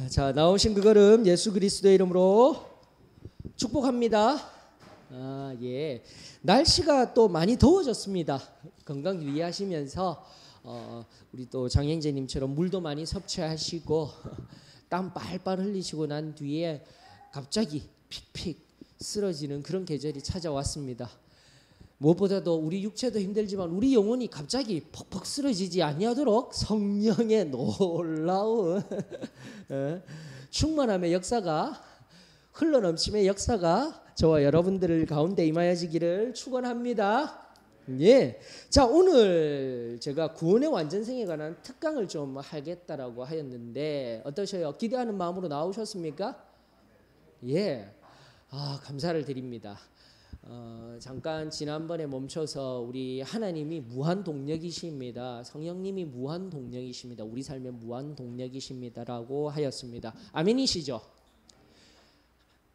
자, 나오신 그 걸음 예수 그리스도의 이름으로 축복합니다. 예. 날씨가 또 많이 더워졌습니다. 건강 유의하시면서 우리 또 장영재님처럼 물도 많이 섭취하시고 땀 빨빨 흘리시고 난 뒤에 갑자기 픽픽 쓰러지는 그런 계절이 찾아왔습니다. 무엇보다도 우리 육체도 힘들지만 우리 영혼이 갑자기 퍽퍽 쓰러지지 아니하도록 성령의 놀라운 충만함의 역사가, 흘러넘침의 역사가 저와 여러분들 가운데 임하여지기를 축원합니다. 예. 자, 오늘 제가 구원의 완전성에 관한 특강을 좀 하겠다라고 하였는데 어떠셔요? 기대하는 마음으로 나오셨습니까? 예. 감사를 드립니다. 잠깐 지난번에 멈춰서 우리 하나님이 무한 동력이십니다. 성령님이 무한 동력이십니다. 우리 삶의 무한 동력이십니다라고 하였습니다. 아멘이시죠?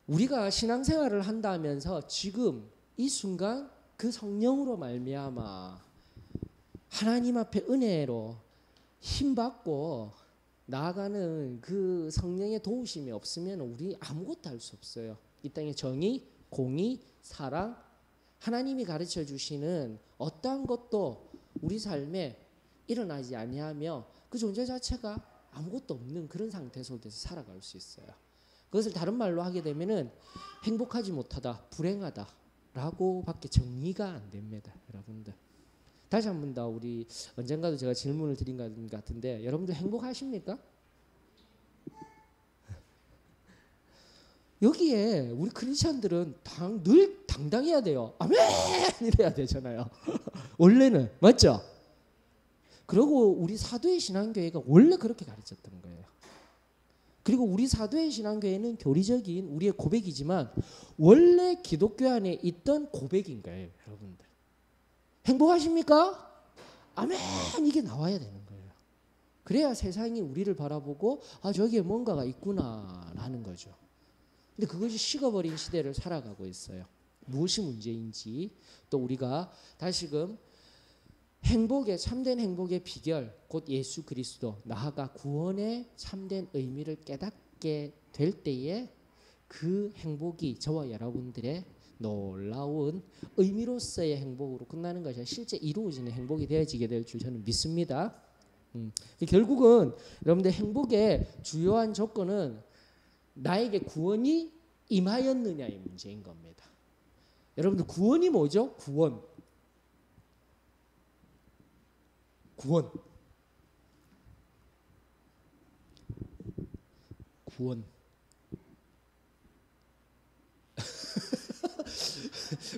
우리가 신앙생활을 한다면서 지금 이 순간 그 성령으로 말미암아 하나님 앞에 은혜로 힘받고 나아가는 그 성령의 도우심이 없으면 우리 아무것도 할 수 없어요. 이 땅의 정의, 공의, 사랑, 하나님이 가르쳐 주시는 어떠한 것도 우리 삶에 일어나지 아니하며 그 존재 자체가 아무것도 없는 그런 상태 속에서 살아갈 수 있어요. 그것을 다른 말로 하게 되면은 행복하지 못하다, 불행하다라고밖에 정리가 안 됩니다, 여러분들. 다시 한 번 더 우리 언젠가도 제가 질문을 드린 것 같은데 여러분들 행복하십니까? 여기에 우리 크리스천들은 늘 당당해야 돼요. 아멘! 이래야 되잖아요. 원래는. 맞죠? 그리고 우리 사도의 신앙교회가 원래 그렇게 가르쳤던 거예요. 그리고 우리 사도의 신앙교회는 교리적인 우리의 고백이지만 원래 기독교 안에 있던 고백인 거예요, 여러분들. 행복하십니까? 아멘! 이게 나와야 되는 거예요. 그래야 세상이 우리를 바라보고 저기에 뭔가가 있구나라는 거죠. 근데 그것이 식어버린 시대를 살아가고 있어요. 무엇이 문제인지 또 우리가 다시금 행복의, 참된 행복의 비결 곧 예수 그리스도, 나아가 구원의 참된 의미를 깨닫게 될 때에 그 행복이 저와 여러분들의 놀라운 의미로서의 행복으로 끝나는 것이 실제 이루어지는 행복이 되어지게 될 줄 저는 믿습니다. 결국은 여러분들 행복의 주요한 조건은 나에게 구원이 임하였느냐의 문제인 겁니다. 여러분들 구원이 뭐죠? 구원.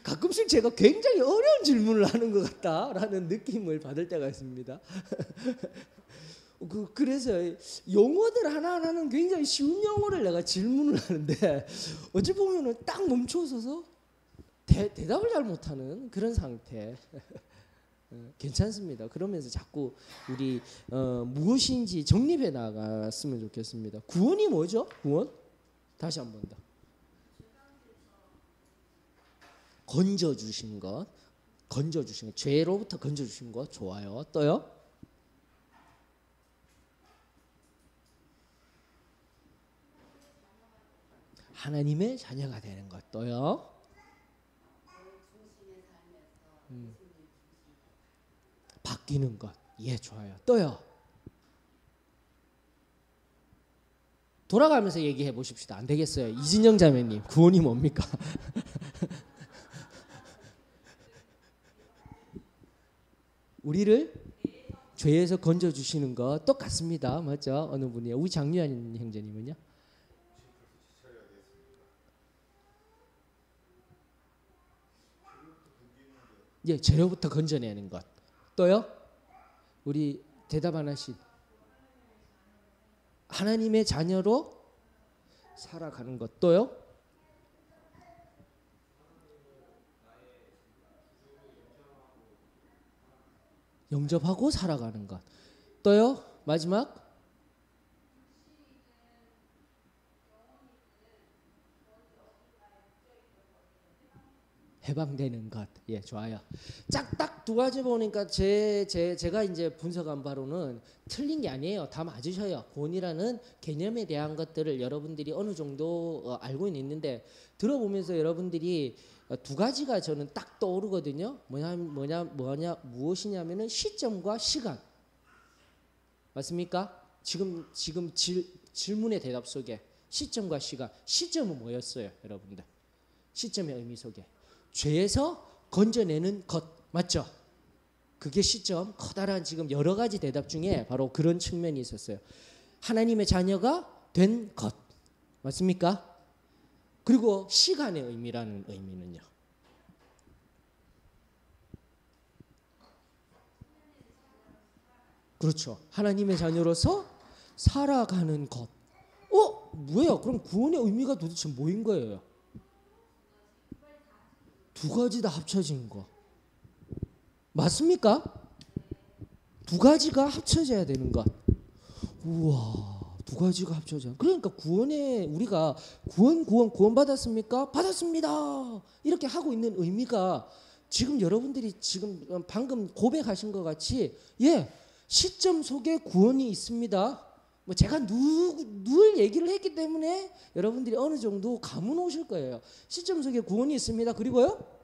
가끔씩 제가 굉장히 어려운 질문을 하는 것 같다라는 느낌을 받을 때가 있습니다. 그래서 용어들 하나하나는 굉장히 쉬운 용어를 내가 질문을 하는데 어찌 보면은 딱 멈춰서서 대답을 잘 못하는 그런 상태. 괜찮습니다. 그러면서 자꾸 우리 무엇인지 정립해 나갔으면 좋겠습니다. 구원이 뭐죠? 구원? 다시 한 번 더. 건져주신 것, 죄로부터 건져주신 것 좋아요. 또요? 하나님의 자녀가 되는 것. 또요? 바뀌는 것. 예, 좋아요. 또요? 돌아가면서 얘기해 보십시다. 안 되겠어요. 이진영 자매님, 구원이 뭡니까? 우리를 죄에서 건져주시는 것 똑같습니다. 맞죠? 어느 분이요? 우리 장유한 형제님은요? 예, 죄로부터 건져내는 것. 또요? 우리 대답 하나씩. 하나님의 자녀로 살아가는 것. 또요? 영접하고 살아가는 것. 또요? 마지막? 해방되는 것. 예, 좋아요. 딱 두 가지 보니까 제가 이제 분석한 바로는 틀린 게 아니에요. 다 맞으셔요. 구원이라는 개념에 대한 것들을 여러분들이 어느 정도 알고 있는데 들어보면서 여러분들이 두 가지가 저는 딱 떠오르거든요. 무엇이냐면은 시점과 시간. 맞습니까? 지금 질문의 대답 속에 시점과 시간. 시점은 뭐였어요, 여러분들? 시점의 의미 속에 죄에서 건져내는 것, 맞죠? 그게 시점. 커다란 지금 여러 가지 대답 중에 바로 그런 측면이 있었어요. 하나님의 자녀가 된 것, 맞습니까? 그리고 시간의 의미라는 의미는요. 그렇죠. 하나님의 자녀로서 살아가는 것. 뭐야? 그럼 구원의 의미가 도대체 뭐인 거예요? 두 가지 다 합쳐진 거. 맞습니까? 두 가지가 합쳐져야 되는 것. 우와, 두 가지가 합쳐져. 그러니까 우리가 구원 받았습니까? 받았습니다. 이렇게 하고 있는 의미가 지금 여러분들이 지금 방금 고백하신 것 같이, 예, 시점 속에 구원이 있습니다. 뭐 제가 늘 얘기를 했기 때문에 여러분들이 어느 정도 감은 오실 거예요. 시점 속에 구원이 있습니다. 그리고요,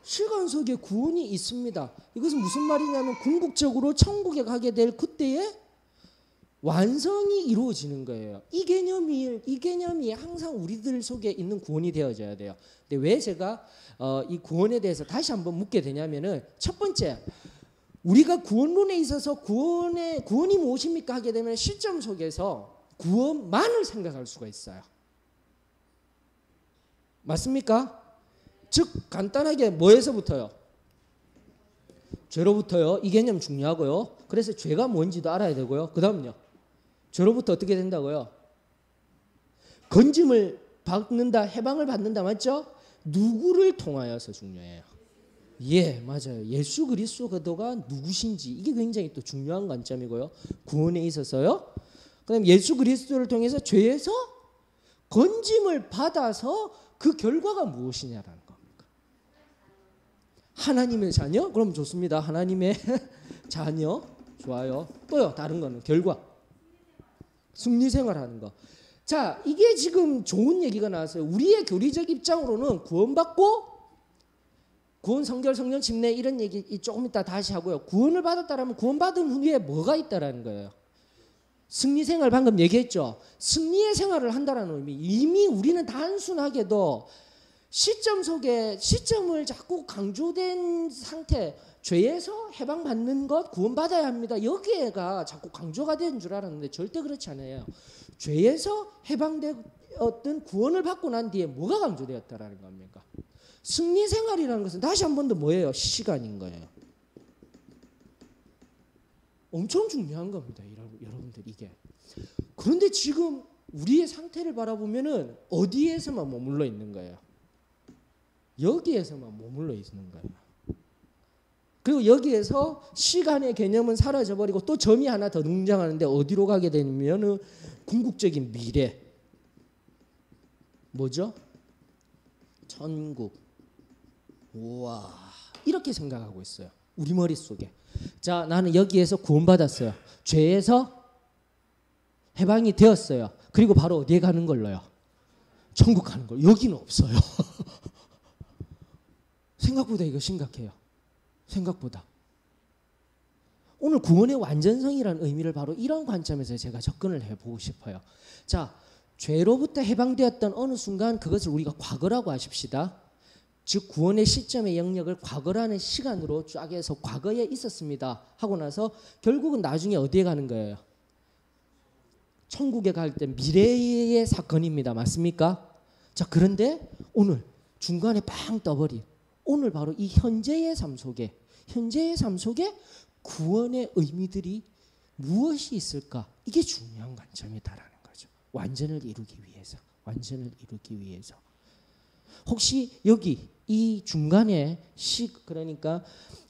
시간 속에 구원이 있습니다. 이것은 무슨 말이냐면 궁극적으로 천국에 가게 될 그때에 완성이 이루어지는 거예요. 이 개념이 항상 우리들 속에 있는 구원이 되어져야 돼요. 근데 왜 제가 이 구원에 대해서 다시 한번 묻게 되냐면은, 첫 번째, 우리가 구원론에 있어서 구원이 무엇입니까 하게 되면 시점 속에서 구원만을 생각할 수가 있어요. 맞습니까? 즉 간단하게 뭐에서부터요? 죄로부터요. 이 개념 중요하고요. 그래서 죄가 뭔지도 알아야 되고요. 그 다음요, 죄로부터 어떻게 된다고요? 건짐을 받는다, 해방을 받는다, 맞죠? 누구를 통하여서 중요해요. 예, 맞아요. 예수 그리스도가 누구신지, 이게 굉장히 또 중요한 관점이고요. 구원에 있어서요. 그다음 예수 그리스도를 통해서 죄에서 건짐을 받아서 그 결과가 무엇이냐라는 겁니다. 하나님의 자녀? 그럼 좋습니다. 하나님의 자녀. 좋아요. 또요, 다른 거는 결과. 승리생활하는 거. 자, 이게 지금 좋은 얘기가 나왔어요. 우리의 교리적 입장으로는 구원받고 구원, 성결, 성령, 침례 이런 얘기 조금 이따 다시 하고요. 구원을 받았다라면 구원받은 후에 뭐가 있다라는 거예요. 승리생활 방금 얘기했죠. 승리의 생활을 한다라는 의미. 이미 우리는 단순하게도 시점을 자꾸 강조된 상태, 죄에서 해방받는 것, 구원받아야 합니다. 여기에가 자꾸 강조가 된 줄 알았는데 절대 그렇지 않아요. 죄에서 해방되었던 구원을 받고 난 뒤에 뭐가 강조되었다라는 겁니까? 승리생활이라는 것은 다시 한 번 더 뭐예요? 시간인 거예요. 엄청 중요한 겁니다, 여러분들 이게. 그런데 지금 우리의 상태를 바라보면은 어디에서만 머물러 있는 거예요? 여기에서만 머물러 있는 거예요. 그리고 여기에서 시간의 개념은 사라져버리고 또 점이 하나 더 등장하는데 어디로 가게 되면은 궁극적인 미래. 뭐죠? 천국. 우와, 이렇게 생각하고 있어요. 우리 머릿속에. 자, 나는 여기에서 구원받았어요. 죄에서 해방이 되었어요. 그리고 바로 어디에 가는 걸로요? 천국 가는 걸. 여기는 없어요. 생각보다 이거 심각해요. 생각보다. 오늘 구원의 완전성이라는 의미를 바로 이런 관점에서 제가 접근을 해보고 싶어요. 자, 죄로부터 해방되었던 어느 순간 그것을 우리가 과거라고 하십시다. 즉 구원의 시점의 영역을 과거라는 시간으로 쫙 해서 과거에 있었습니다 하고 나서 결국은 나중에 어디에 가는 거예요? 천국에 갈 때 미래의 사건입니다. 맞습니까? 자, 그런데 오늘 중간에 빵 떠버린 오늘 바로 이 현재의 삶 속에 구원의 의미들이 무엇이 있을까? 이게 중요한 관점이다라는 거죠. 완전을 이루기 위해서. 혹시 여기 이 중간에 그러니까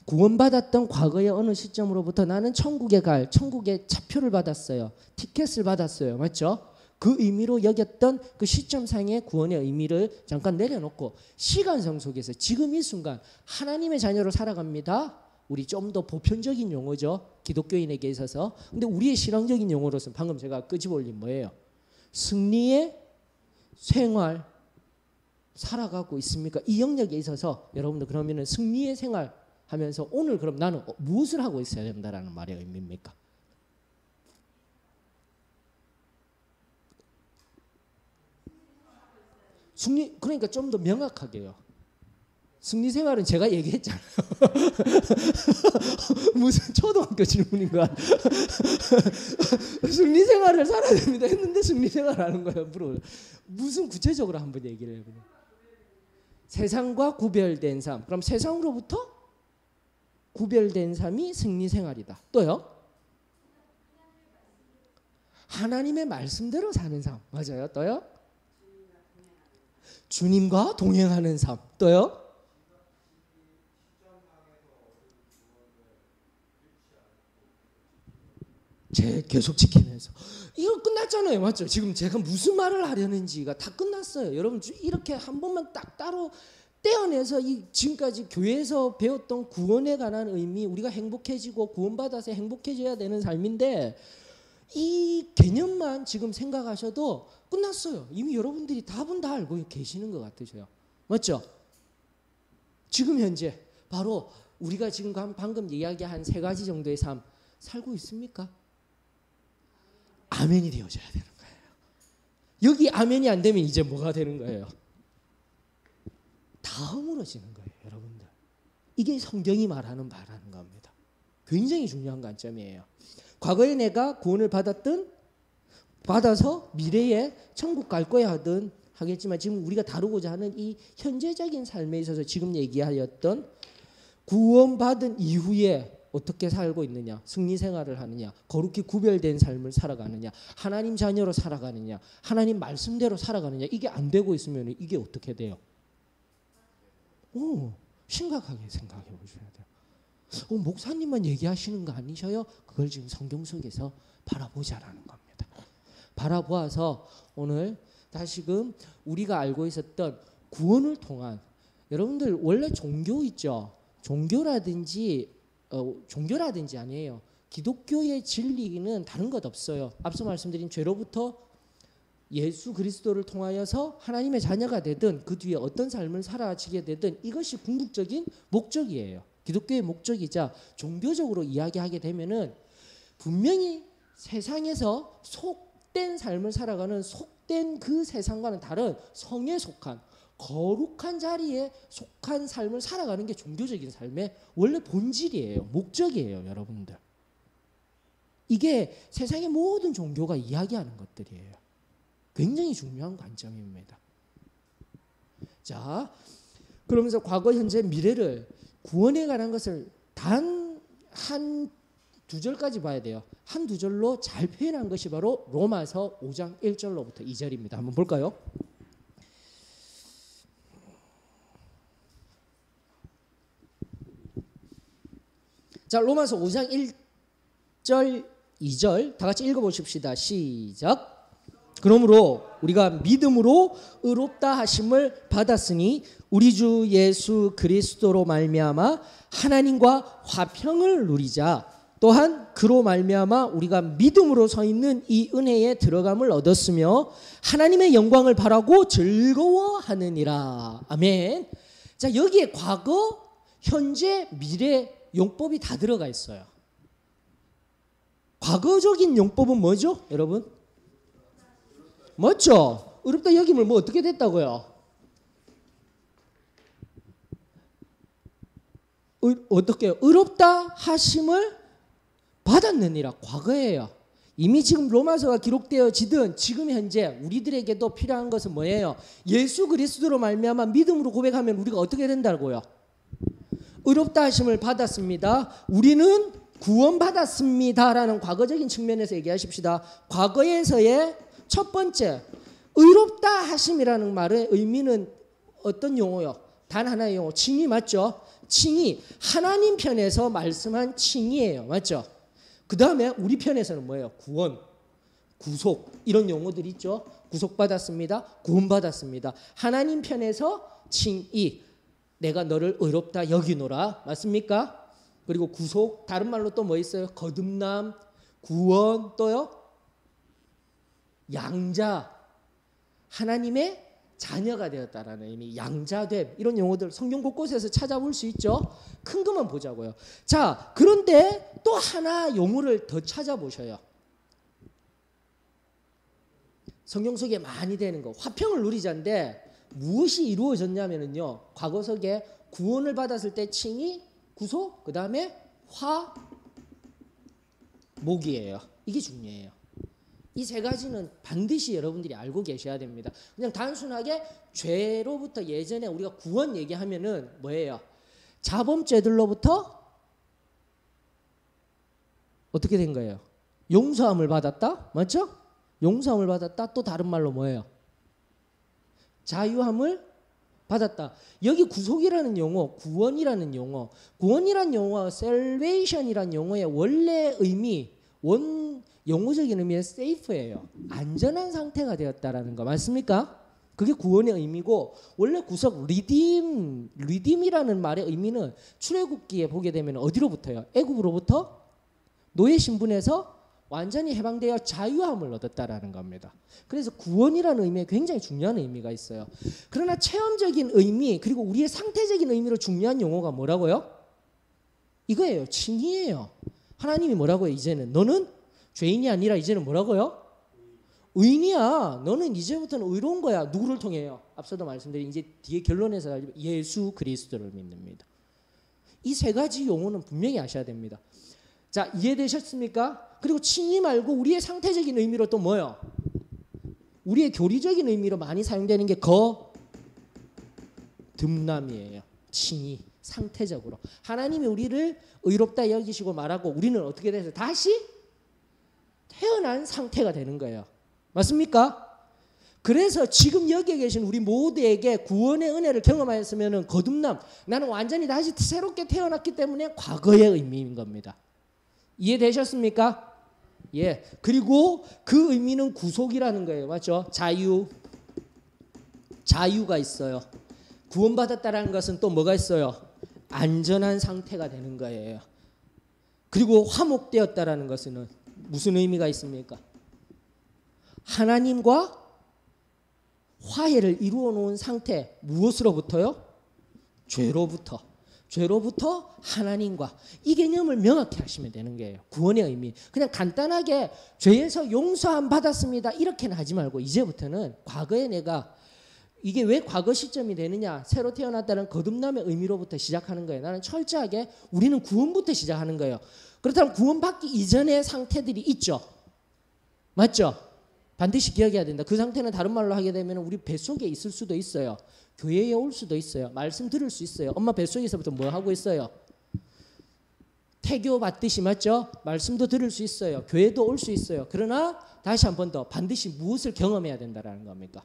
구원받았던 과거의 어느 시점으로부터 나는 천국에 차표를 받았어요. 티켓을 받았어요. 맞죠? 그 의미로 여겼던 그 시점상의 구원의 의미를 잠깐 내려놓고 시간성 속에서 지금 이 순간 하나님의 자녀로 살아갑니다. 우리 좀 더 보편적인 용어죠. 기독교인에게 있어서. 근데 우리의 신앙적인 용어로서는 방금 제가 끄집어 올린 뭐예요? 승리의 생활 살아가고 있습니까? 이 영역에 있어서 여러분들 그러면은 승리의 생활 하면서 오늘 그럼 나는 무엇을 하고 있어야 된다라는 말의 의미입니까? 승리 그러니까 좀 더 명확하게요. 승리 생활은 제가 얘기했잖아요. 무슨 초등학교 질문인가? 승리 생활을 살아야 됩니다 했는데 승리 생활하는 거예요. 무슨 구체적으로 한번 얘기를 해보세요. 세상과 구별된 삶. 그럼 세상으로부터 구별된 삶이 승리 생활이다. 또요? 하나님의 말씀대로 사는 삶. 맞아요. 또요? 주님과 동행하는 삶. 또요? 계속 지키면서. 이거 끝났잖아요. 맞죠? 지금 제가 무슨 말을 하려는지가 다 끝났어요. 여러분 이렇게 한 번만 딱 따로 떼어내서 이 지금까지 교회에서 배웠던 구원에 관한 의미, 우리가 행복해지고 구원받아서 행복해져야 되는 삶인데 이 개념만 지금 생각하셔도 끝났어요. 이미 여러분들이 답은 다 알고 계시는 것 같으셔요. 맞죠? 지금 현재 바로 우리가 지금 방금 이야기한 세 가지 정도의 삶 살고 있습니까? 아멘이 되어져야 되는 거예요. 여기 아멘이 안 되면 이제 뭐가 되는 거예요? 다 허물어지는 거예요, 여러분들. 이게 성경이 말하는 겁니다. 굉장히 중요한 관점이에요. 과거에 내가 구원을 받아서 미래에 천국 갈 거야 하든 하겠지만 지금 우리가 다루고자 하는 이 현재적인 삶에 있어서 지금 얘기하였던 구원받은 이후에 어떻게 살고 있느냐, 승리 생활을 하느냐, 거룩히 구별된 삶을 살아가느냐, 하나님 자녀로 살아가느냐, 하나님 말씀대로 살아가느냐, 이게 안 되고 있으면 이게 어떻게 돼요? 심각하게 생각해 보셔야 돼요. 목사님만 얘기하시는 거 아니셔요? 그걸 지금 성경 속에서 바라보자라는 겁니다. 바라보아서 오늘 다시금 우리가 알고 있었던 구원을 통한 여러분들 원래 종교 있죠? 종교라든지 아니에요. 기독교의 진리는 다른 것 없어요. 앞서 말씀드린 죄로부터 예수 그리스도를 통하여서 하나님의 자녀가 되든 그 뒤에 어떤 삶을 살아지게 되든 이것이 궁극적인 목적이에요. 기독교의 목적이자 종교적으로 이야기하게 되면은 분명히 세상에서 속된 삶을 살아가는 속된 그 세상과는 다른 성에 속한 거룩한 자리에 속한 삶을 살아가는 게 종교적인 삶의 원래 본질이에요. 목적이에요, 여러분들. 이게 세상의 모든 종교가 이야기하는 것들이에요. 굉장히 중요한 관점입니다. 자, 그러면서 과거, 현재, 미래를 구원에 관한 것을 단 한 두 절까지 봐야 돼요. 한 두 절로 잘 표현한 것이 바로 로마서 5장 1절로부터 2절입니다. 한번 볼까요? 자, 로마서 5장 1절, 2절 다 같이 읽어보십시다. 시작. 그러므로 우리가 믿음으로 의롭다 하심을 받았으니 우리 주 예수 그리스도로 말미암아 하나님과 화평을 누리자. 또한 그로 말미암아 우리가 믿음으로 서 있는 이 은혜에 들어감을 얻었으며 하나님의 영광을 바라고 즐거워하느니라. 아멘. 자, 여기에 과거, 현재, 미래 용법이 다 들어가 있어요. 과거적인 용법은 뭐죠, 여러분? 맞죠? 의롭다 여김을 뭐 어떻게 됐다고요? 어떻게 의롭다 하심을 받았느니라. 과거예요. 이미 지금 로마서가 기록되어지든 지금 현재 우리들에게도 필요한 것은 뭐예요? 예수 그리스도로 말미암아 믿음으로 고백하면 우리가 어떻게 된다고요? 의롭다 하심을 받았습니다. 우리는 구원받았습니다라는 과거적인 측면에서 얘기하십시다. 과거에서의 첫 번째 의롭다 하심이라는 말의 의미는 어떤 용어요? 단 하나의 용어, 칭의 맞죠? 칭의, 하나님 편에서 말씀한 칭의예요. 맞죠? 그 다음에 우리 편에서는 뭐예요? 구원. 구속 이런 용어들 있죠. 구속받았습니다. 구원받았습니다. 하나님 편에서 칭의, 내가 너를 의롭다 여기노라. 맞습니까? 그리고 구속, 다른 말로 또 뭐 있어요? 거듭남, 구원, 또요? 양자, 하나님의 자녀가 되었다라는 의미, 양자됨, 이런 용어들 성경 곳곳에서 찾아볼 수 있죠. 큰 것만 보자고요. 자, 그런데 또 하나 용어를 더 찾아보셔요. 성경 속에 많이 되는 거, 화평을 누리자인데 무엇이 이루어졌냐면요, 과거석에 구원을 받았을 때 칭의, 구속, 그 다음에 화목이에요. 이게 중요해요. 이 세 가지는 반드시 여러분들이 알고 계셔야 됩니다. 그냥 단순하게 죄로부터, 예전에 우리가 구원 얘기하면은 뭐예요? 자범죄들로부터 어떻게 된 거예요? 용서함을 받았다? 맞죠? 용서함을 받았다. 또 다른 말로 뭐예요? 자유함을 받았다. 여기 구속이라는 용어, 구원이라는 용어, 구원이라는 용어, salvation이라는 용어의 원래 의미, 영어적인 의미는 safe예요. 안전한 상태가 되었다라는 거 맞습니까? 그게 구원의 의미고, 원래 구속, redeem이라는 말의 의미는 출애굽기에 보게 되면 어디로부터요? 애굽으로부터 노예 신분에서 완전히 해방되어 자유함을 얻었다라는 겁니다. 그래서 구원이라는 의미에 굉장히 중요한 의미가 있어요. 그러나 체험적인 의미, 그리고 우리의 상태적인 의미로 중요한 용어가 뭐라고요? 이거예요. 칭의예요. 하나님이 뭐라고요? 이제는 너는 죄인이 아니라 이제는 뭐라고요? 의인이야. 너는 이제부터는 의로운 거야. 누구를 통해요? 앞서도 말씀드린 이제 뒤에 결론에서 예수 그리스도를 믿습니다. 이 세 가지 용어는 분명히 아셔야 됩니다. 자, 이해되셨습니까? 그리고 칭의 말고 우리의 상태적인 의미로 또 뭐요? 우리의 교리적인 의미로 많이 사용되는 게 거듭남이에요. 칭의, 상태적으로. 하나님이 우리를 의롭다 여기시고 말하고 우리는 어떻게 돼서 다시 태어난 상태가 되는 거예요. 맞습니까? 그래서 지금 여기에 계신 우리 모두에게 구원의 은혜를 경험하였으면 거듭남, 나는 완전히 다시 새롭게 태어났기 때문에 과거의 의미인 겁니다. 이해되셨습니까? 예. 그리고 그 의미는 구속이라는 거예요. 맞죠? 자유가 있어요. 구원받았다라는 것은 또 뭐가 있어요? 안전한 상태가 되는 거예요. 그리고 화목되었다라는 것은 무슨 의미가 있습니까? 하나님과 화해를 이루어 놓은 상태. 무엇으로부터요? 죄로부터 하나님과, 이 개념을 명확히 하시면 되는 거예요. 구원의 의미. 그냥 간단하게 죄에서 용서함 받았습니다 이렇게는 하지 말고, 이제부터는 과거에 내가, 이게 왜 과거 시점이 되느냐, 새로 태어났다는 거듭남의 의미로부터 시작하는 거예요. 나는 철저하게 우리는 구원부터 시작하는 거예요. 그렇다면 구원받기 이전의 상태들이 있죠. 맞죠? 반드시 기억해야 된다. 그 상태는 다른 말로 하게 되면 우리 뱃속에 있을 수도 있어요. 교회에 올 수도 있어요. 말씀 들을 수 있어요. 엄마 뱃속에서부터 뭐 하고 있어요? 태교 받듯이, 맞죠? 말씀도 들을 수 있어요. 교회도 올 수 있어요. 그러나 다시 한 번 더 반드시 무엇을 경험해야 된다는 겁니까?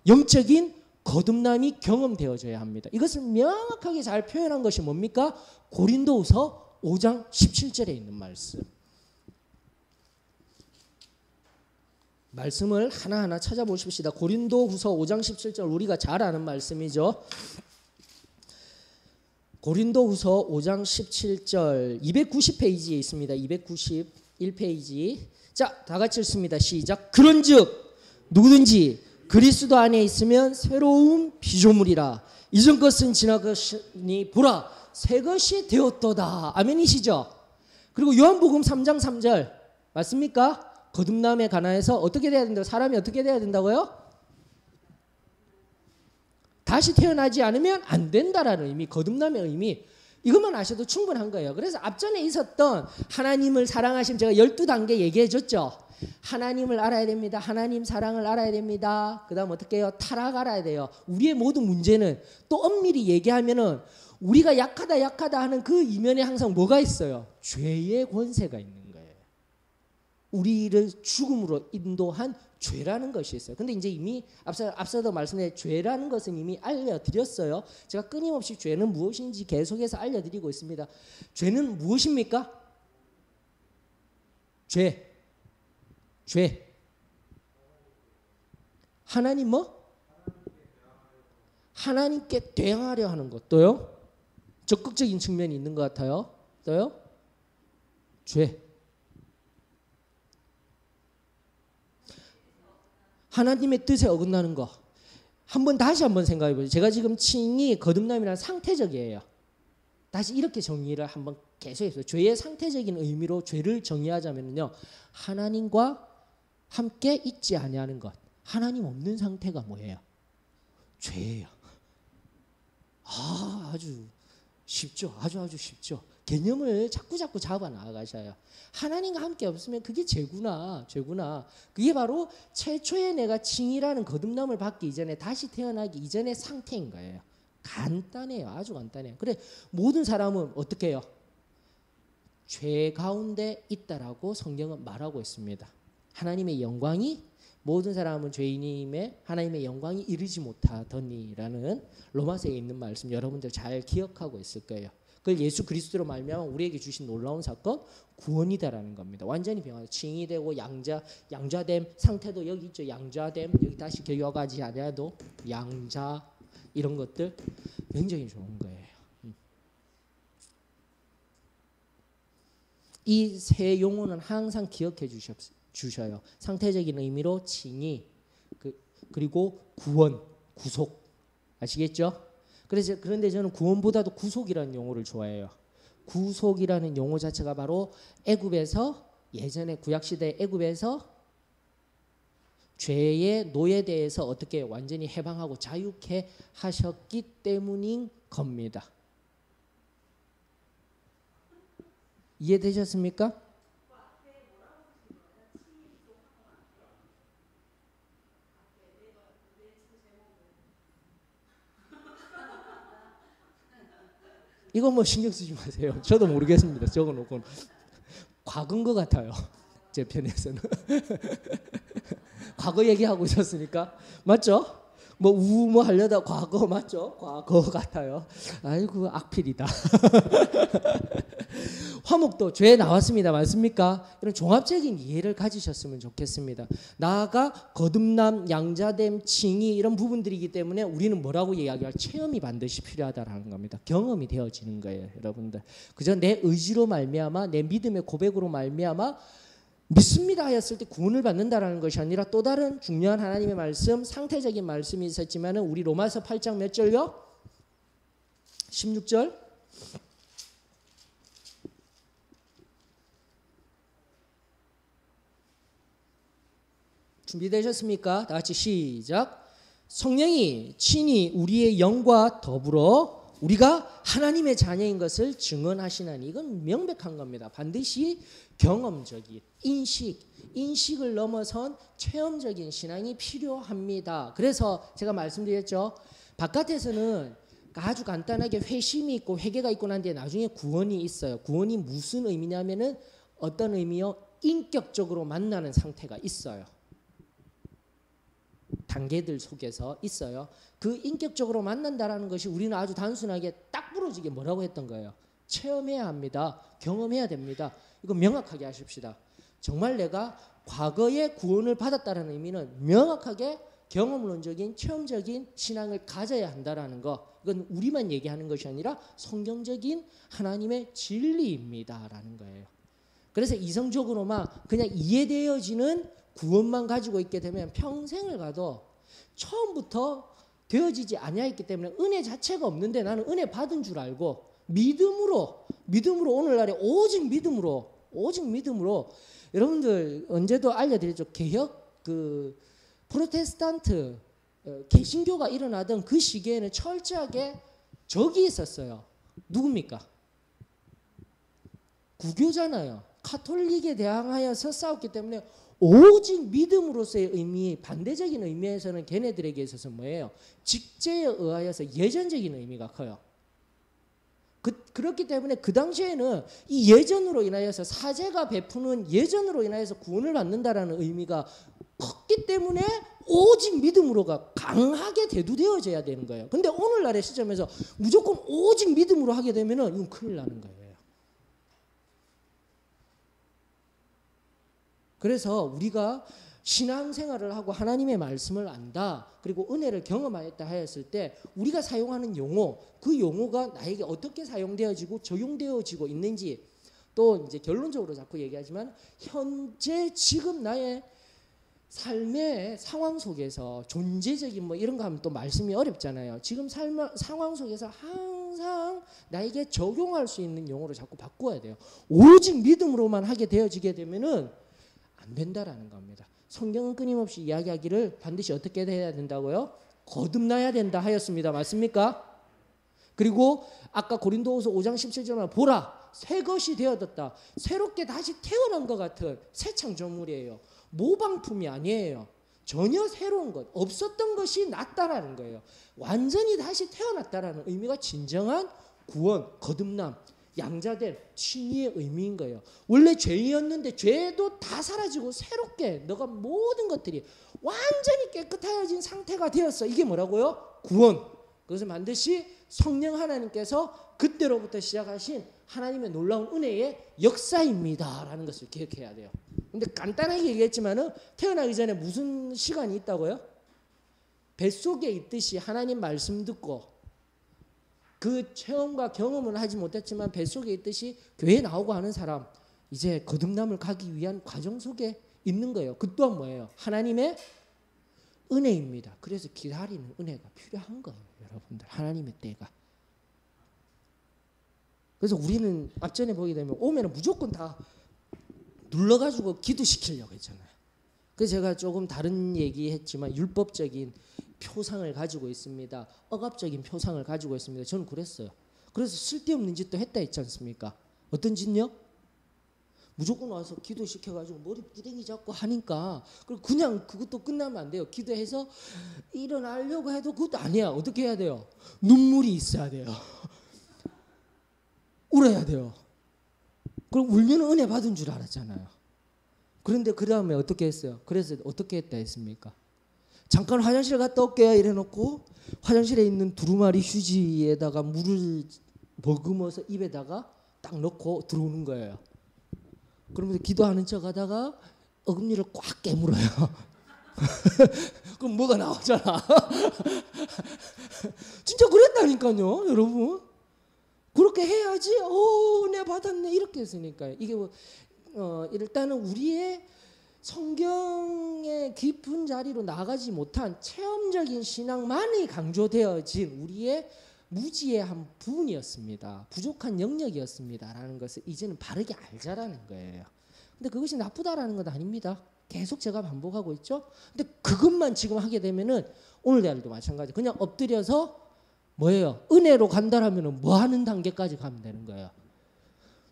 영적인 거듭남이 경험되어져야 합니다. 이것을 명확하게 잘 표현한 것이 뭡니까? 고린도후서 5장 17절에 있는 말씀을 하나하나 찾아보십시다. 고린도후서 5장 17절, 우리가 잘 아는 말씀이죠. 고린도후서 5장 17절 290페이지에 있습니다. 291페이지. 자, 다 같이 읽습니다. 시작. 그런즉 누구든지 그리스도 안에 있으면 새로운 피조물이라. 이전 것은 지나갔으니 보라 새 것이 되었도다. 아멘이시죠? 그리고 요한복음 3장 3절 맞습니까? 거듭남에 관하여서 어떻게 돼야 된다고? 사람이 어떻게 돼야 된다고요? 다시 태어나지 않으면 안 된다라는 의미, 거듭남의 의미. 이것만 아셔도 충분한 거예요. 그래서 앞전에 있었던 하나님을 사랑하심, 제가 12단계 얘기해 줬죠. 하나님을 알아야 됩니다. 하나님 사랑을 알아야 됩니다. 그 다음 어떻게 해요? 타락 알아야 돼요. 우리의 모든 문제는 또 엄밀히 얘기하면은 우리가 약하다 하는 그 이면에 항상 뭐가 있어요? 죄의 권세가 있는 거예요. 우리를 죽음으로 인도한 죄라는 것이 있어요. 근데 이제 이미 앞서도 말씀드린 죄라는 것은 이미 알려드렸어요. 제가 끊임없이 죄는 무엇인지 계속해서 알려드리고 있습니다. 죄는 무엇입니까? 죄. 죄. 하나님 뭐? 하나님께 대항하려 하는 것. 또요? 적극적인 측면이 있는 것 같아요. 또요? 죄. 하나님의 뜻에 어긋나는 거. 다시 한번 생각해 보세요. 제가 지금 칭이 거듭남이라는 상태적이에요. 다시 이렇게 정의를 한번 계속해서 죄의 상태적인 의미로 죄를 정의하자면요, 하나님과 함께 있지 아니하는 것. 하나님 없는 상태가 뭐예요? 죄예요. 아주 쉽죠. 아주 쉽죠. 개념을 자꾸 잡아 나가셔요. 하나님과 함께 없으면 그게 죄구나. 그게 바로 최초의 내가 칭이라는 거듭남을 받기 이전에, 다시 태어나기 이전의 상태인 거예요. 간단해요. 아주 간단해요. 그래, 모든 사람은 어떻게 해요? 죄 가운데 있다라고 성경은 말하고 있습니다. 하나님의 영광이, 모든 사람은 죄인임에 하나님의 영광이 이르지 못하더니라는 로마서에 있는 말씀 여러분들 잘 기억하고 있을 거예요. 그걸 예수 그리스도로 말미암아 우리에게 주신 놀라운 사건, 구원이다라는 겁니다. 완전히 변화돼 칭이 되고 양자됨 상태도 여기 있죠. 양자됨, 여기 다시 기억하지 않아도 양자, 이런 것들 굉장히 좋은 거예요. 이 세 용어는 항상 기억해 주셔요. 상태적인 의미로 칭의, 그리고 구원, 구속. 아시겠죠? 그런데 저는 구원보다도 구속이라는 용어를 좋아해요. 구속이라는 용어 자체가 바로 애굽에서, 예전에 구약시대 애굽에서 죄의 노예대에서 어떻게 완전히 해방하고 자유케 하셨기 때문인 겁니다. 이해되셨습니까? 이건 뭐 신경 쓰지 마세요. 저도 모르겠습니다. 적어놓고는. 과거인 것 같아요. 제 편에서는. 과거 얘기하고 있었으니까. 맞죠? 뭐 하려다 과거 맞죠? 과거 같아요. 아이고 악필이다. 화목도 죄 나왔습니다. 맞습니까? 이런 종합적인 이해를 가지셨으면 좋겠습니다. 나아가 거듭남, 양자됨, 칭의 이런 부분들이기 때문에 우리는 뭐라고 이야기할, 체험이 반드시 필요하다라는 겁니다. 경험이 되어지는 거예요, 여러분들. 그저 내 의지로 말미암아, 내 믿음의 고백으로 말미암아 믿습니다 하였을 때 구원을 받는다라는 것이 아니라 또 다른 중요한 하나님의 말씀, 상태적인 말씀이 있었지만은 우리 로마서 8장 몇 절요? 16절. 준비되셨습니까? 다 같이 시작. 성령이 친히 우리의 영과 더불어 우리가 하나님의 자녀인 것을 증언하시나니, 이건 명백한 겁니다. 반드시 경험적인 인식을 넘어선 체험적인 신앙이 필요합니다. 그래서 제가 말씀드렸죠. 바깥에서는 아주 간단하게 회심이 있고 회개가 있고 난 뒤에 나중에 구원이 있어요. 구원이 무슨 의미냐면은 어떤 의미요? 인격적으로 만나는 상태가 있어요. 단계들 속에서 있어요. 그 인격적으로 만난다라는 것이 우리는 아주 단순하게 딱 부러지게 뭐라고 했던 거예요? 체험해야 합니다. 경험해야 됩니다. 이거 명확하게 하십시다. 정말 내가 과거에 구원을 받았다는 의미는 명확하게 경험론적인 체험적인 신앙을 가져야 한다라는 거. 이건 우리만 얘기하는 것이 아니라 성경적인 하나님의 진리입니다라는 거예요. 그래서 이성적으로만 그냥 이해되어지는 구원만 가지고 있게 되면 평생을 가도 처음부터 되어지지 아니하였기 때문에 은혜 자체가 없는데 나는 은혜 받은 줄 알고 믿음으로 오늘날에 오직 믿음으로 여러분들 언제도 알려드렸죠. 개혁 프로테스탄트 개신교가 일어나던 그 시기에는 철저하게 적이 있었어요. 누굽니까? 구교잖아요. 카톨릭에 대항하여서 싸웠기 때문에 오직 믿음으로서의 의미, 반대적인 의미에서는 걔네들에게 있어서 뭐예요? 직제에 의하여서 예전적인 의미가 커요. 그렇기 때문에 그 당시에는 이 예전으로 인하여서 사제가 베푸는 예전으로 인하여서 구원을 받는다라는 의미가 컸기 때문에 오직 믿음으로가 강하게 대두되어져야 되는 거예요. 근데 오늘날의 시점에서 무조건 오직 믿음으로 하게 되면은 이건 큰일 나는 거예요. 그래서 우리가 신앙생활을 하고 하나님의 말씀을 안다, 그리고 은혜를 경험하였다 하였을 때 우리가 사용하는 용어, 그 용어가 나에게 어떻게 사용되어지고 적용되어지고 있는지, 또 이제 결론적으로 자꾸 얘기하지만 현재 지금 나의 삶의 상황 속에서 존재적인 뭐 이런 거 하면 또 말씀이 어렵잖아요. 지금 상황 속에서 항상 나에게 적용할 수 있는 용어를 자꾸 바꾸어야 돼요. 오직 믿음으로만 하게 되어지게 되면은 안 된다라는 겁니다. 성경은 끊임없이 이야기하기를 반드시 어떻게 해야 된다고요? 거듭나야 된다 하였습니다. 맞습니까? 그리고 아까 고린도후서 5장 17절에 보라 새 것이 되어졌다. 새롭게 다시 태어난 것 같은 새 창조물이에요. 모방품이 아니에요. 전혀 새로운 것, 없었던 것이 낫다라는 거예요. 완전히 다시 태어났다라는 의미가 진정한 구원, 거듭남, 양자된 칭의의 의미인 거예요. 원래 죄였는데 죄도 다 사라지고 새롭게 너가 모든 것들이 완전히 깨끗해진 상태가 되었어. 이게 뭐라고요? 구원. 그것은 반드시 성령 하나님께서 그때로부터 시작하신 하나님의 놀라운 은혜의 역사입니다라는 것을 기억해야 돼요. 근데 간단하게 얘기했지만은 태어나기 전에 무슨 시간이 있다고요? 뱃속에 있듯이 하나님 말씀 듣고 그 체험과 경험을 하지 못했지만 뱃속에 있듯이 교회에 나오고 하는 사람, 이제 거듭남을 가기 위한 과정 속에 있는 거예요. 그 또한 뭐예요? 하나님의 은혜입니다. 그래서 기다리는 은혜가 필요한 거예요, 여러분들. 하나님의 때가. 그래서 우리는 앞전에 보게 되면 오면은 무조건 다 눌러가지고 기도시키려고 했잖아요. 그래서 제가 조금 다른 얘기했지만 율법적인 표상을 가지고 있습니다. 억압적인 표상을 가지고 있습니다. 저는 그랬어요. 그래서 쓸데없는 짓도 했다 했지 않습니까? 어떤 짓요? 무조건 와서 기도시켜가지고 머리 부댕이 잡고 하니까 그냥 그것도 끝나면 안 돼요. 기도해서 일어나려고 해도 그것도 아니야. 어떻게 해야 돼요? 눈물이 있어야 돼요. 울어야 돼요. 그럼 울면 은혜 받은 줄 알았잖아요. 그런데 그 다음에 어떻게 했어요? 그래서 어떻게 했다 했습니까? 잠깐 화장실 갔다 올게요 이래놓고 화장실에 있는 두루마리 휴지에다가 물을 머금어서 입에다가 딱 넣고 들어오는 거예요. 그러면서 기도하는 척 하다가 어금니를 꽉 깨물어요. 그럼 뭐가 나오잖아. 진짜 그랬다니까요, 여러분. 그렇게 해야지 은혜 받았네 이렇게 했으니까. 이게 뭐 일단은 우리의 성경의 깊은 자리로 나가지 못한 체험적인 신앙만이 강조되어진 우리의 무지의 한 부분이었습니다. 부족한 영역이었습니다 라는 것을 이제는 바르게 알자라는 거예요. 근데 그것이 나쁘다라는 건 아닙니다. 계속 제가 반복하고 있죠. 근데 그것만 지금 하게 되면은 오늘 날도 마찬가지. 그냥 엎드려서 뭐예요? 은혜로 간다라면 뭐 하는 단계까지 가면 되는 거예요?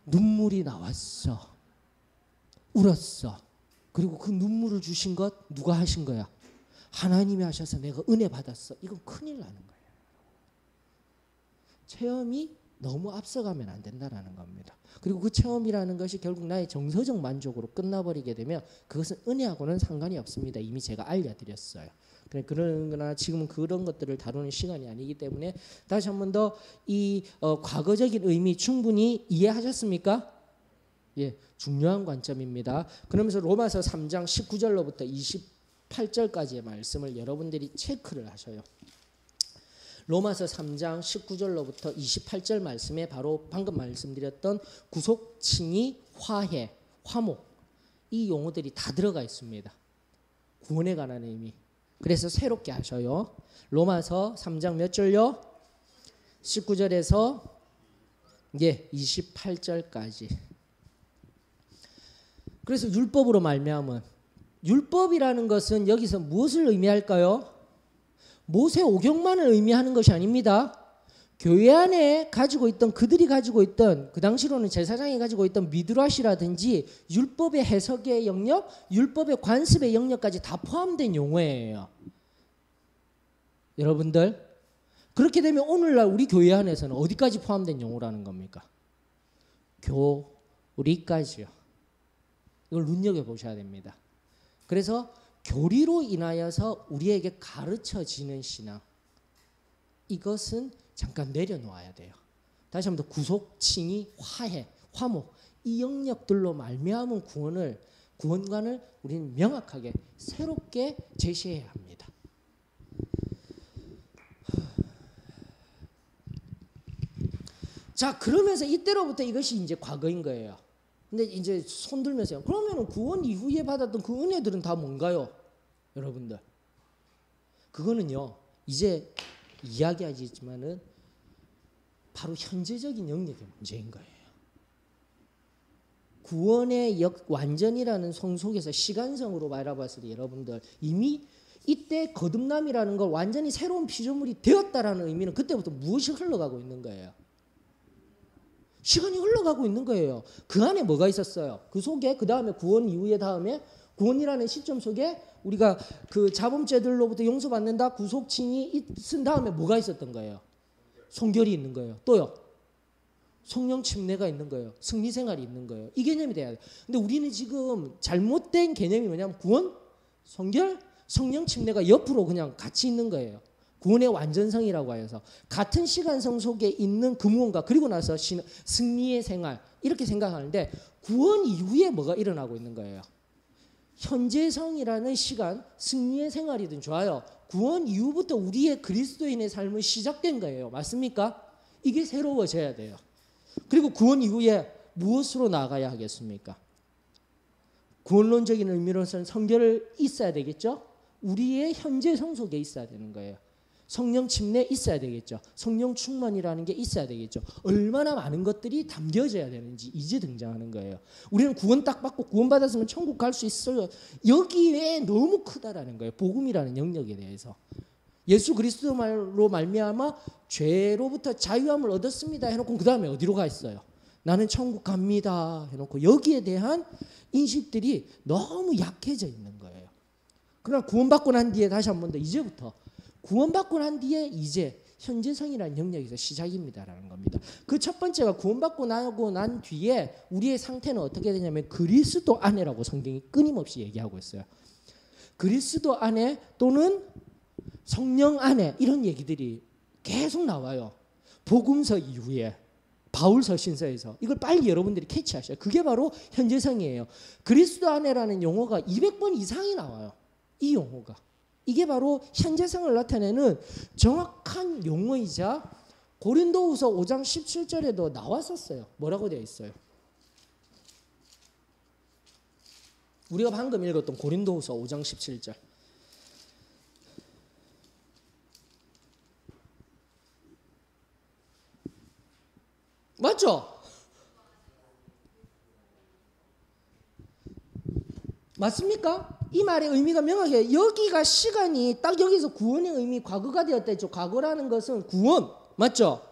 눈물이 나왔어. 울었어. 그리고 그 눈물을 주신 것 누가 하신 거야? 하나님이 하셔서 내가 은혜 받았어. 이건 큰일 나는 거예요. 체험이 너무 앞서가면 안 된다는 겁니다. 그리고 그 체험이라는 것이 결국 나의 정서적 만족으로 끝나버리게 되면 그것은 은혜하고는 상관이 없습니다. 이미 제가 알려드렸어요. 그러나 지금은 그런 것들을 다루는 시간이 아니기 때문에 다시 한 번 더 이 과거적인 의미 충분히 이해하셨습니까? 예, 중요한 관점입니다. 그러면서 로마서 3장 19절로부터 28절까지의 말씀을 여러분들이 체크를 하셔요. 로마서 3장 19절로부터 28절 말씀에 바로 방금 말씀드렸던 구속, 칭의, 화해, 화목 이 용어들이 다 들어가 있습니다. 구원에 관한 의미. 그래서 새롭게 하셔요. 로마서 3장 몇 절요? 19절에서 28절까지. 그래서 율법으로 말미암은 율법이라는 것은 여기서 무엇을 의미할까요? 모세 오경만을 의미하는 것이 아닙니다. 교회 안에 가지고 있던 그들이 가지고 있던 그 당시로는 제사장이 가지고 있던 미드라시라든지 율법의 해석의 영역, 율법의 관습의 영역까지 다 포함된 용어예요. 여러분들 그렇게 되면 오늘날 우리 교회 안에서는 어디까지 포함된 용어라는 겁니까? 교리까지요. 이걸 눈여겨보셔야 됩니다. 그래서 교리로 인하여서 우리에게 가르쳐지는 신앙 이것은 잠깐 내려놓아야 돼요. 다시 한번 더 구속, 칭의, 화해, 화목 이 영역들로 말미암은 구원을 구원관을 우리는 명확하게 새롭게 제시해야 합니다. 자, 그러면서 이때로부터 이것이 이제 과거인 거예요. 근데 이제 손 들면서요. 그러면은 구원 이후에 받았던 그 은혜들은 다 뭔가요? 여러분들. 그거는요. 이제 이야기하지만은 바로 현재적인 영역의 문제인 거예요. 구원의 완전이라는 성 속에서 시간성으로 바라봤을 때 여러분들 이미 이때 거듭남이라는 걸 완전히 새로운 피조물이 되었다라는 의미는 그때부터 무엇이 흘러가고 있는 거예요? 시간이 흘러가고 있는 거예요. 그 안에 뭐가 있었어요? 그 속에 그 다음에 구원 이후에 다음에 구원이라는 시점 속에 우리가 그 자범죄들로부터 용서받는다 구속칭이 있은 다음에 뭐가 있었던 거예요? 성결이 있는 거예요. 또요. 성령 침례가 있는 거예요. 승리 생활이 있는 거예요. 이 개념이 돼야 돼요. 근데 우리는 지금 잘못된 개념이 뭐냐면 구원, 성결, 성령 침례가 옆으로 그냥 같이 있는 거예요. 구원의 완전성이라고 해서 같은 시간성 속에 있는 그 무언가 그리고 나서 승리의 생활 이렇게 생각하는데 구원 이후에 뭐가 일어나고 있는 거예요. 현재성이라는 시간 승리의 생활이든 좋아요. 구원 이후부터 우리의 그리스도인의 삶은 시작된 거예요. 맞습니까? 이게 새로워져야 돼요. 그리고 구원 이후에 무엇으로 나아가야 하겠습니까? 구원론적인 의미로서는 성결을 있어야 되겠죠. 우리의 현재성 속에 있어야 되는 거예요. 성령 침례 있어야 되겠죠. 성령 충만이라는 게 있어야 되겠죠. 얼마나 많은 것들이 담겨져야 되는지 이제 등장하는 거예요. 우리는 구원 딱 받고 구원 받았으면 천국 갈 수 있어요. 여기에 너무 크다라는 거예요. 복음이라는 영역에 대해서. 예수 그리스도로 말미암아 죄로부터 자유함을 얻었습니다 해놓고 그 다음에 어디로 가 있어요? 나는 천국 갑니다 해놓고 여기에 대한 인식들이 너무 약해져 있는 거예요. 그러나 구원받고 난 뒤에 다시 한 번 더 이제부터 구원받고 난 뒤에 이제 현재성이라는 영역에서 시작입니다라는 겁니다. 그 첫 번째가 구원받고 나고 난 뒤에 우리의 상태는 어떻게 되냐면 그리스도 안에라고 성경이 끊임없이 얘기하고 있어요. 그리스도 안에 또는 성령 안에 이런 얘기들이 계속 나와요. 복음서 이후에 바울 서신서에서 이걸 빨리 여러분들이 캐치하셔요. 그게 바로 현재성이에요. 그리스도 안에라는 용어가 200번 이상이 나와요. 이 용어가. 이게 바로 현재성을 나타내는 정확한 용어이자 고린도후서 5장 17절에도 나왔었어요. 뭐라고 되어 있어요? 우리가 방금 읽었던 고린도후서 5장 17절. 맞죠? 맞습니까? 이 말의 의미가 명확해요. 여기가 시간이 딱 여기서 구원의 의미 과거가 되었다 했죠. 과거라는 것은 구원 맞죠?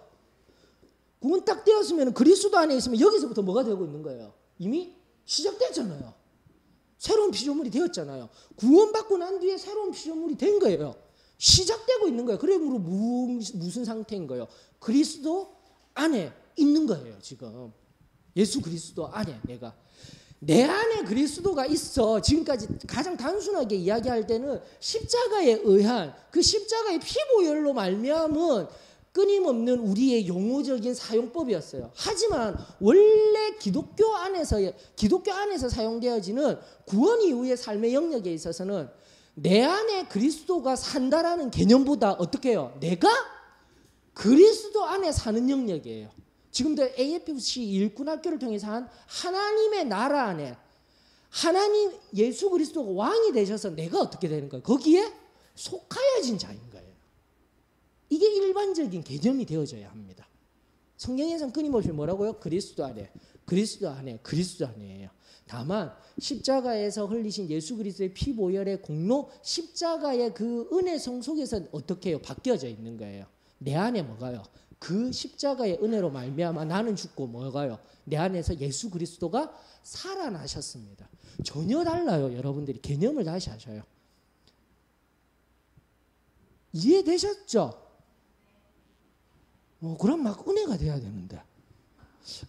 구원 딱 되었으면 그리스도 안에 있으면 여기서부터 뭐가 되고 있는 거예요? 이미 시작됐잖아요. 새로운 피조물이 되었잖아요. 구원받고 난 뒤에 새로운 피조물이 된 거예요. 시작되고 있는 거예요. 그러므로 무슨 상태인 거예요? 그리스도 안에 있는 거예요. 지금 예수 그리스도 안에 내가 내 안에 그리스도가 있어. 지금까지 가장 단순하게 이야기할 때는 십자가에 의한 그 십자가의 피보혈로 말미암은 끊임없는 우리의 용어적인 사용법이었어요. 하지만 원래 기독교 안에서 사용되어지는 구원 이후의 삶의 영역에 있어서는 내 안에 그리스도가 산다라는 개념보다 어떻게 해요? 내가 그리스도 안에 사는 영역이에요. 지금도 AFC 일꾼학교를 통해서 한 하나님의 나라 안에 하나님 예수 그리스도가 왕이 되셔서 내가 어떻게 되는 거예요? 거기에 속하여진 자인 거예요. 이게 일반적인 개념이 되어져야 합니다. 성경에서는 끊임없이 뭐라고요? 그리스도 안에, 그리스도 안에, 그리스도 안에예요. 다만 십자가에서 흘리신 예수 그리스도의 피 보혈의 공로, 십자가의 그 은혜성 속에서 어떻게 해요? 바뀌어져 있는 거예요. 내 안에 뭐가요? 그 십자가의 은혜로 말미암아 나는 죽고 뭐가요? 내 안에서 예수 그리스도가 살아나셨습니다. 전혀 달라요. 여러분들이 개념을 다시 하셔요. 이해되셨죠? 그럼 막 은혜가 돼야 되는데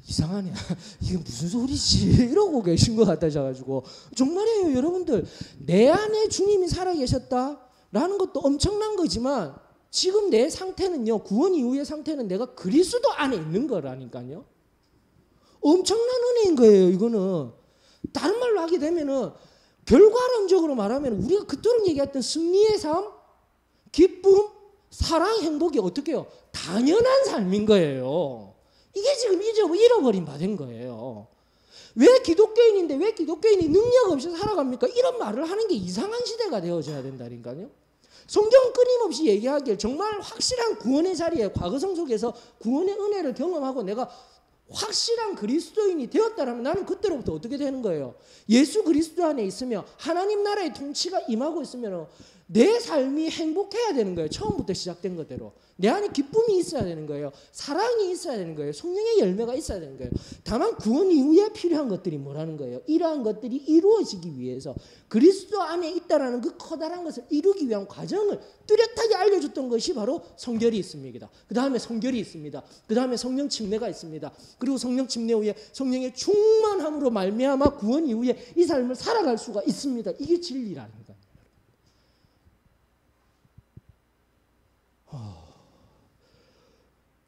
이상하네. 이게 무슨 소리지? 이러고 계신 것 같아져가지고 정말이에요. 여러분들 내 안에 주님이 살아계셨다라는 것도 엄청난 거지만 지금 내 상태는요, 구원 이후의 상태는 내가 그리스도 안에 있는 거라니까요. 엄청난 은혜인 거예요, 이거는. 다른 말로 하게 되면은 결과론적으로 말하면 우리가 그토록 얘기했던 승리의 삶, 기쁨, 사랑, 행복이 어떻게 해요? 당연한 삶인 거예요. 이게 지금 잃어버린 바 된 거예요. 왜 기독교인인데 왜 기독교인이 능력 없이 살아갑니까? 이런 말을 하는 게 이상한 시대가 되어져야 된다니까요. 성경은 끊임없이 얘기하길 정말 확실한 구원의 자리에 과거성 속에서 구원의 은혜를 경험하고 내가 확실한 그리스도인이 되었다면 나는 그때로부터 어떻게 되는 거예요? 예수 그리스도 안에 있으며 하나님 나라의 통치가 임하고 있으면 내 삶이 행복해야 되는 거예요. 처음부터 시작된 것대로. 내 안에 기쁨이 있어야 되는 거예요. 사랑이 있어야 되는 거예요. 성령의 열매가 있어야 되는 거예요. 다만 구원 이후에 필요한 것들이 뭐라는 거예요? 이러한 것들이 이루어지기 위해서 그리스도 안에 있다라는 그 커다란 것을 이루기 위한 과정을 뚜렷하게 알려줬던 것이 바로 성결이 있습니다. 그 다음에 성결이 있습니다. 그 다음에 성령 침례가 있습니다. 그리고 성령 침례 후에 성령의 충만함으로 말미암아 구원 이후에 이 삶을 살아갈 수가 있습니다. 이게 진리라는 거예요.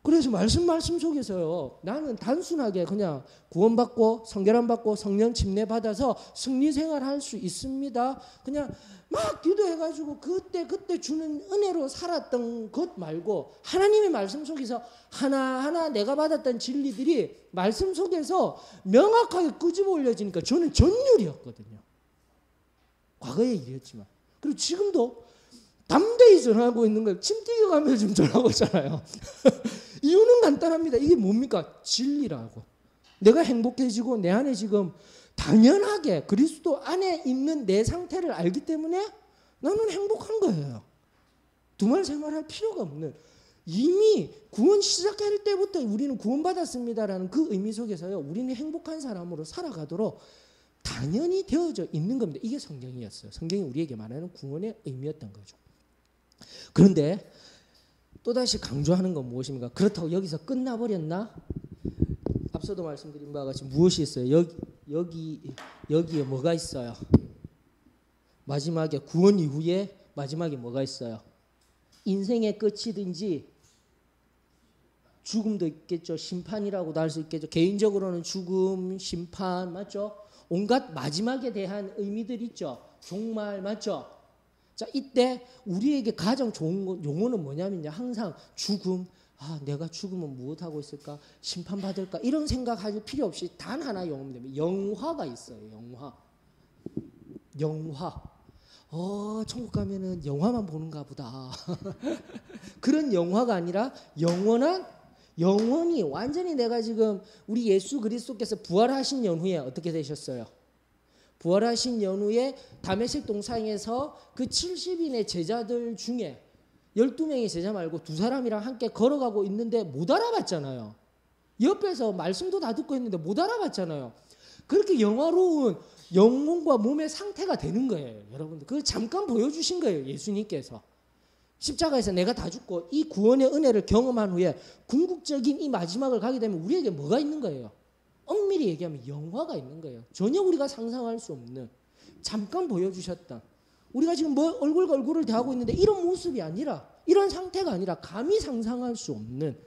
그래서 말씀 속에서요. 나는 단순하게 그냥 구원받고 성결함 받고 성령 침례 받아서 승리 생활할 수 있습니다. 그냥 막 기도해가지고 그때 주는 은혜로 살았던 것 말고 하나님의 말씀 속에서 하나하나 내가 받았던 진리들이 말씀 속에서 명확하게 끄집어 올려지니까 저는 전율이었거든요. 과거의 일이었지만. 그리고 지금도 담대히 전하고 있는 거예요. 침 튀겨가면서 지금 전하고 있잖아요. 이유는 간단합니다. 이게 뭡니까? 진리라고. 내가 행복해지고 내 안에 지금 당연하게 그리스도 안에 있는 내 상태를 알기 때문에 나는 행복한 거예요. 두말 세말할 필요가 없는. 이미 구원 시작할 때부터 우리는 구원받았습니다라는 그 의미 속에서요. 우리는 행복한 사람으로 살아가도록 당연히 되어져 있는 겁니다. 이게 성경이었어요. 성경이 우리에게 말하는 구원의 의미였던 거죠. 그런데 또다시 강조하는 건 무엇입니까? 그렇다고 여기서 끝나버렸나? 앞서도 말씀드린 바와 같이 무엇이 있어요? 여기에 뭐가 있어요? 마지막에 구원 이후에 마지막에 뭐가 있어요? 인생의 끝이든지 죽음도 있겠죠. 심판이라고도 할 수 있겠죠. 개인적으로는 죽음, 심판 맞죠? 온갖 마지막에 대한 의미들 있죠. 종말 맞죠? 자, 이때 우리에게 가장 좋은 용어는 뭐냐면요. 항상 죽음, 내가 죽으면 무엇하고 있을까? 심판받을까? 이런 생각할 필요 없이 단 하나 용어면 됩니다. 영화가 있어요. 영화. 천국 가면은 영화만 보는가 보다. 그런 영화가 아니라 영원히 완전히 내가 지금 우리 예수 그리스도께서 부활하신 연후에 어떻게 되셨어요? 부활하신 연후에 다메섹 동상에서 그 70인의 제자들 중에 12명의 제자 말고 2사람이랑 함께 걸어가고 있는데 못 알아봤잖아요. 옆에서 말씀도 다 듣고 있는데 못 알아봤잖아요. 그렇게 영화로운 영혼과 몸의 상태가 되는 거예요. 여러분들 그걸 잠깐 보여주신 거예요. 예수님께서. 십자가에서 내가 다 죽고 이 구원의 은혜를 경험한 후에 궁극적인 이 마지막을 가게 되면 우리에게 뭐가 있는 거예요? 엄밀히 얘기하면 영화가 있는 거예요. 전혀 우리가 상상할 수 없는 잠깐 보여주셨던 우리가 지금 뭐 얼굴과 얼굴을 대하고 있는데 이런 모습이 아니라 이런 상태가 아니라 감히 상상할 수 없는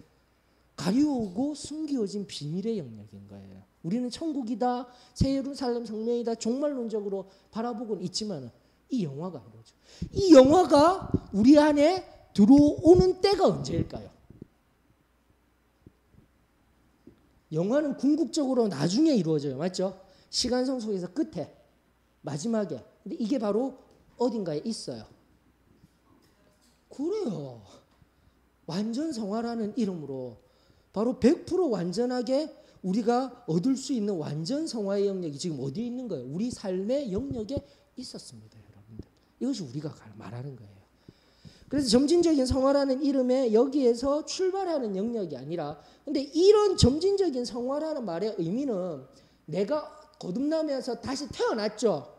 가리우고 숨겨진 비밀의 영역인 거예요. 우리는 천국이다, 새 예루살렘 성령이다 종말론적으로 바라보고는 있지만 이 영화가 이거죠. 이 영화가 우리 안에 들어오는 때가 언제일까요? 영화는 궁극적으로 나중에 이루어져요. 맞죠? 시간성 속에서 끝에 마지막에. 근데 이게 바로 어딘가에 있어요. 그래요. 완전성화라는 이름으로 바로 100% 완전하게 우리가 얻을 수 있는 완전성화의 영역이 지금 어디에 있는 거예요? 우리 삶의 영역에 있었습니다. 여러분들. 이것이 우리가 말하는 거예요. 그래서 점진적인 성화라는 이름에 여기에서 출발하는 영역이 아니라 근데 이런 점진적인 성화라는 말의 의미는 내가 거듭나면서 다시 태어났죠.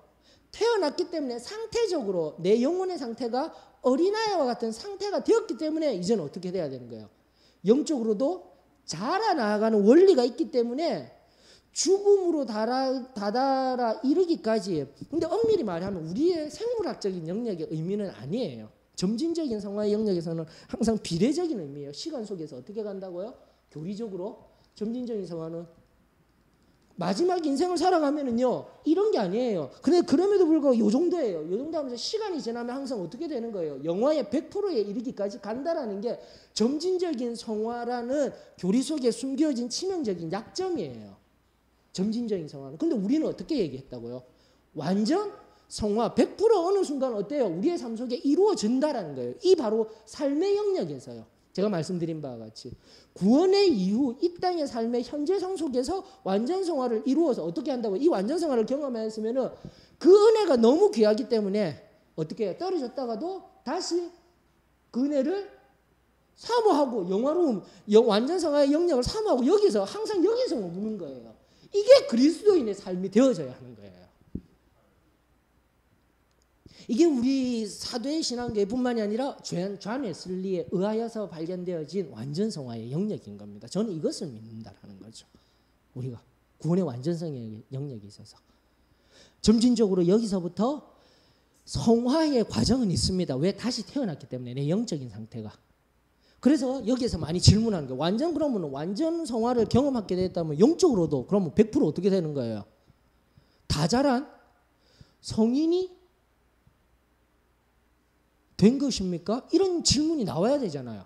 태어났기 때문에 상태적으로 내 영혼의 상태가 어린아이와 같은 상태가 되었기 때문에 이제는 어떻게 돼야 되는 거예요? 영적으로도 자라나가는 원리가 있기 때문에 죽음으로 다다라 이르기까지. 근데 엄밀히 말하면 우리의 생물학적인 영역의 의미는 아니에요. 점진적인 성화의 영역에서는 항상 비례적인 의미예요. 시간 속에서 어떻게 간다고요? 교리적으로 점진적인 성화는 마지막 인생을 살아가면은요 이런 게 아니에요. 근데 그럼에도 불구하고 요 정도예요. 요 정도 하면서 시간이 지나면 항상 어떻게 되는 거예요? 영화의 100%에 이르기까지 간다라는 게 점진적인 성화라는 교리 속에 숨겨진 치명적인 약점이에요. 점진적인 성화는. 근데 우리는 어떻게 얘기했다고요? 완전 성화 100% 어느 순간 어때요? 우리의 삶 속에 이루어진다라는 거예요. 이 바로 삶의 영역에서요. 제가 말씀드린 바와 같이 구원의 이후 이 땅의 삶의 현재성 속에서 완전 성화를 이루어서 어떻게 한다고? 이 완전 성화를 경험했으면은 그 은혜가 너무 귀하기 때문에 어떻게 해요? 떨어졌다가도 다시 그 은혜를 사모하고 영화로움, 완전 성화의 영역을 사모하고 여기서 항상 여기서 머무는 거예요. 이게 그리스도인의 삶이 되어져야 하는 거예요. 이게 우리 사도의 신앙교회뿐만이 아니라 존 웨슬리에 의하여서 발견되어진 완전 성화의 영역인 겁니다. 저는 이것을 믿는다라는 거죠. 우리가 구원의 완전성의 영역이 있어서 점진적으로 여기서부터 성화의 과정은 있습니다. 왜? 다시 태어났기 때문에 내 영적인 상태가. 그래서 여기에서 많이 질문하는 거예요. 완전 그러면 완전 성화를 경험하게 됐다면 영적으로도 그러면 100% 어떻게 되는 거예요? 다 자란 성인이 된 것입니까? 이런 질문이 나와야 되잖아요.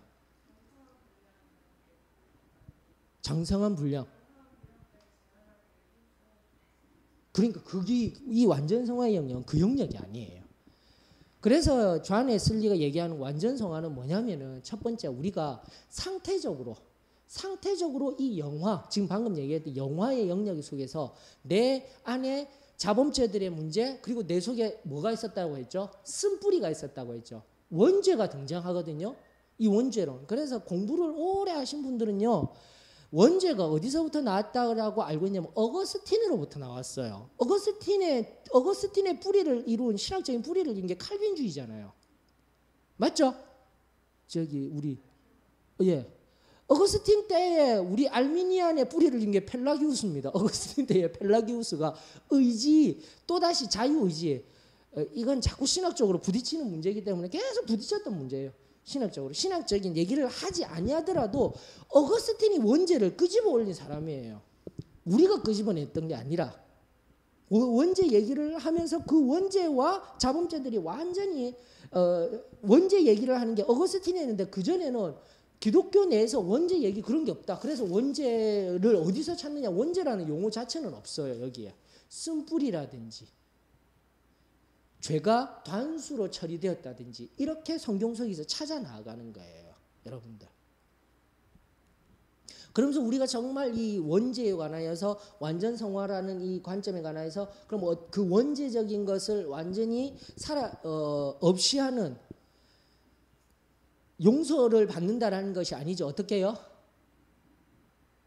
장성한 분량. 그러니까 그게 이 완전 성화의 영역은 그 영역이 아니에요. 그래서 존 웨슬리가 얘기하는 완전 성화는 뭐냐면은 첫 번째 우리가 상태적으로 이 영화, 지금 방금 얘기했던 영화의 영역 속에서 내 안에 자범죄들의 문제 그리고 내 속에 뭐가 있었다고 했죠? 쓴뿌리가 있었다고 했죠. 원죄가 등장하거든요. 이 원죄론. 그래서 공부를 오래 하신 분들은요. 원죄가 어디서부터 나왔다고 알고 있냐면 어거스틴으로부터 나왔어요. 어거스틴의 뿌리를 이룬 신학적인 뿌리를 이룬 게 칼빈주의잖아요. 맞죠? 저기 우리 어거스틴 때에 우리 알미니안의 뿌리를 준 게 펠라기우스입니다. 어거스틴 때에 펠라기우스가 의지 또다시 자유의지 이건 자꾸 신학적으로 부딪히는 문제이기 때문에 계속 부딪혔던 문제예요. 신학적인 얘기를 하지 아니하더라도 어거스틴이 원죄를 끄집어 올린 사람이에요. 우리가 끄집어냈던 게 아니라 원죄 얘기를 하면서 그 원죄와 자범죄들이 완전히 원죄 얘기를 하는 게 어거스틴이 했는데 그전에는 기독교 내에서 원죄 얘기 그런 게 없다. 그래서 원죄를 어디서 찾느냐. 원죄라는 용어 자체는 없어요. 여기에. 쓴뿌리라든지 죄가 단수로 처리되었다든지 이렇게 성경 속에서 찾아 나아가는 거예요. 여러분들. 그러면서 우리가 정말 이 원죄에 관하여서 완전 성화라는 이 관점에 관하여서 그럼 그 원죄적인 것을 완전히 없이 하는 용서를 받는다라는 것이 아니죠. 어떻게 해요?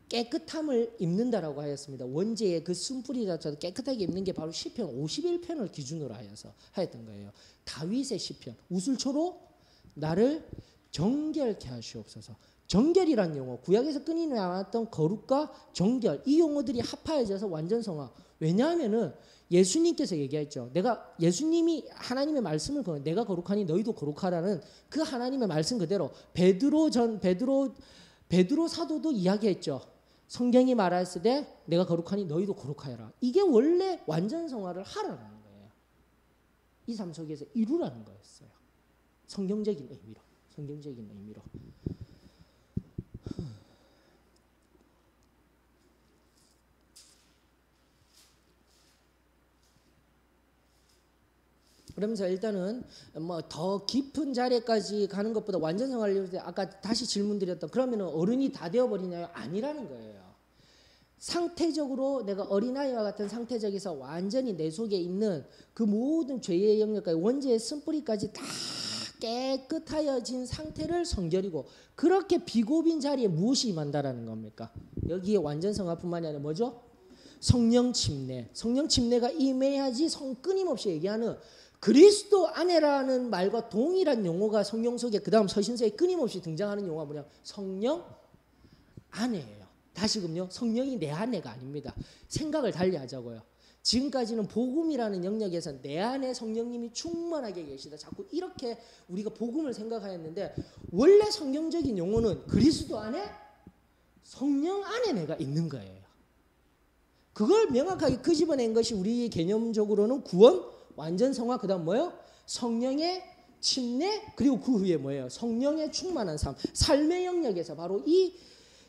깨끗함을 입는다라고 하였습니다. 원죄의 그 쓴뿌리 자체도 깨끗하게 입는 게 바로 시편 51편을 기준으로 하였던 거예요. 다윗의 시편. 우슬초로 나를 정결케 하시옵소서. 정결이란 용어, 구약에서 끊이 나왔던 거룩과 정결, 이 용어들이 합하여져서 완전 성화. 왜냐하면은 예수님께서 얘기했죠. 예수님이 하나님의 말씀을 내가 거룩하니 너희도 거룩하라는 그 하나님의 말씀 그대로 베드로 사도도 이야기했죠. 성경이 말하였으되 내가 거룩하니 너희도 거룩하여라. 이게 원래 완전 성화를 하라는 거예요. 이 삶 속에서 이루라는 거였어요. 성경적인 의미로. 그러면서 일단은 뭐 더 깊은 자리까지 가는 것보다 완전 성화를 이룰 때 아까 다시 질문드렸던 그러면은 어른이 다 되어버리나요? 아니라는 거예요. 상태적으로 내가 어린아이와 같은 상태적에서 완전히 내 속에 있는 그 모든 죄의 영역까지 원죄의 쓴뿌리까지 다 깨끗하여진 상태를 성결이고 그렇게 비고빈 자리에 무엇이 임한다라는 겁니까? 여기에 완전 성화뿐만이 아니라 뭐죠? 성령 침례. 성령 침례가 임해야지 끊임없이 얘기하는 그리스도 안에라는 말과 동일한 용어가 성경 속에 그 다음 서신서에 끊임없이 등장하는 용어가 뭐냐? 성령 안에예요. 다시금요. 성령이 내 안에가 아닙니다. 생각을 달리하자고요. 지금까지는 복음이라는 영역에서 내 안에 성령님이 충만하게 계시다. 자꾸 이렇게 우리가 복음을 생각하였는데 원래 성경적인 용어는 그리스도 안에 성령 안에 내가 있는 거예요. 그걸 명확하게 끄집어낸 것이 우리 개념적으로는 구원, 완전 성화, 그다음 뭐예요? 성령의 침례, 그리고 그 후에 뭐예요? 성령의 충만한 삶. 삶의 영역에서 바로 이